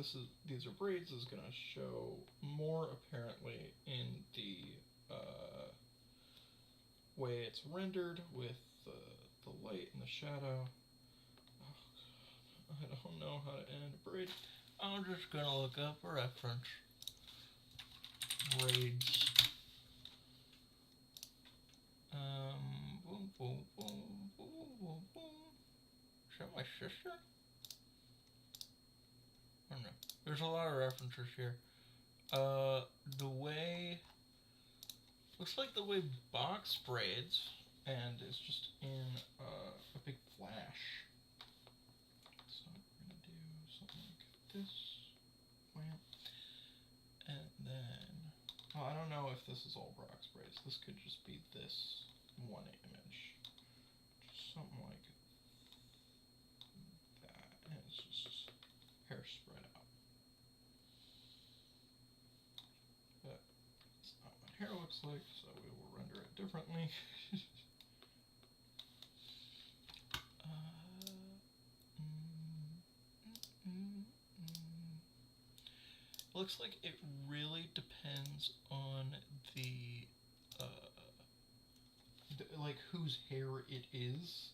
these are braids is going to show more apparently in the way it's rendered with the light and the shadow. Oh, I don't know how to end a braid. I'm just going to look up a reference. Braids. Boom, boom, boom, boom, boom, boom. Is that my sister? I don't know. There's a lot of references here. The way... Looks like the way box braids, and it's just in a big flash. So we're going to do something like this. Well, and then... Oh, I don't know if this is all box braids. This could just be this one image. Just something like that. And it's just hair spread out. But it's not what hair looks like, so we will render it differently. Looks like it really depends on the like whose hair it is.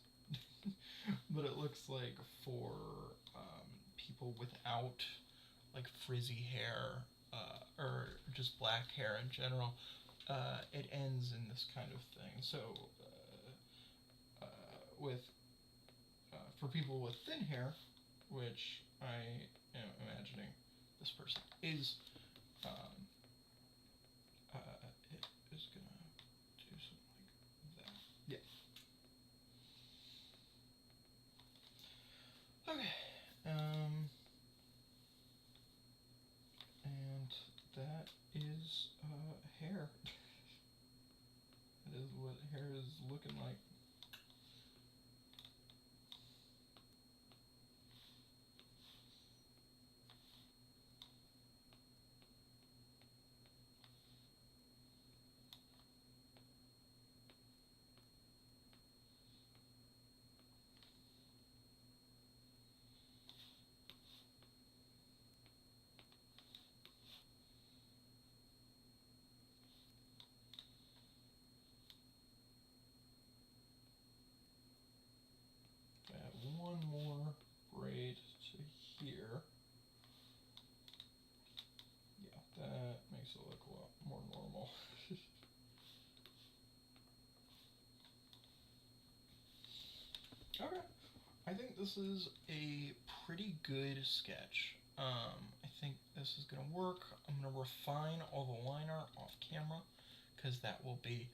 But it looks like for people without like frizzy hair or just black hair in general, it ends in this kind of thing. So with for people with thin hair, which I am imagining this person is, it is gonna do something like that. Yeah. Okay. And that is hair. That is what hair is looking like. Add one more braid to here. Yeah, that makes it look a lot more normal. Okay, I think this is a pretty good sketch. I think this is gonna work. I'm gonna refine all the line art off camera because that will be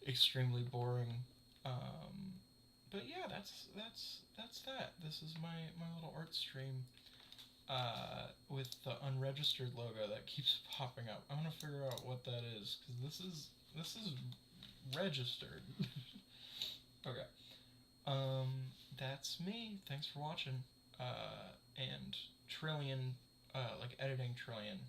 extremely boring. But yeah, that's that. This is my little art stream with the unregistered logo that keeps popping up. I want to figure out what that is because this is registered. Okay. That's me. Thanks for watching. And Trillion, like editing Trillion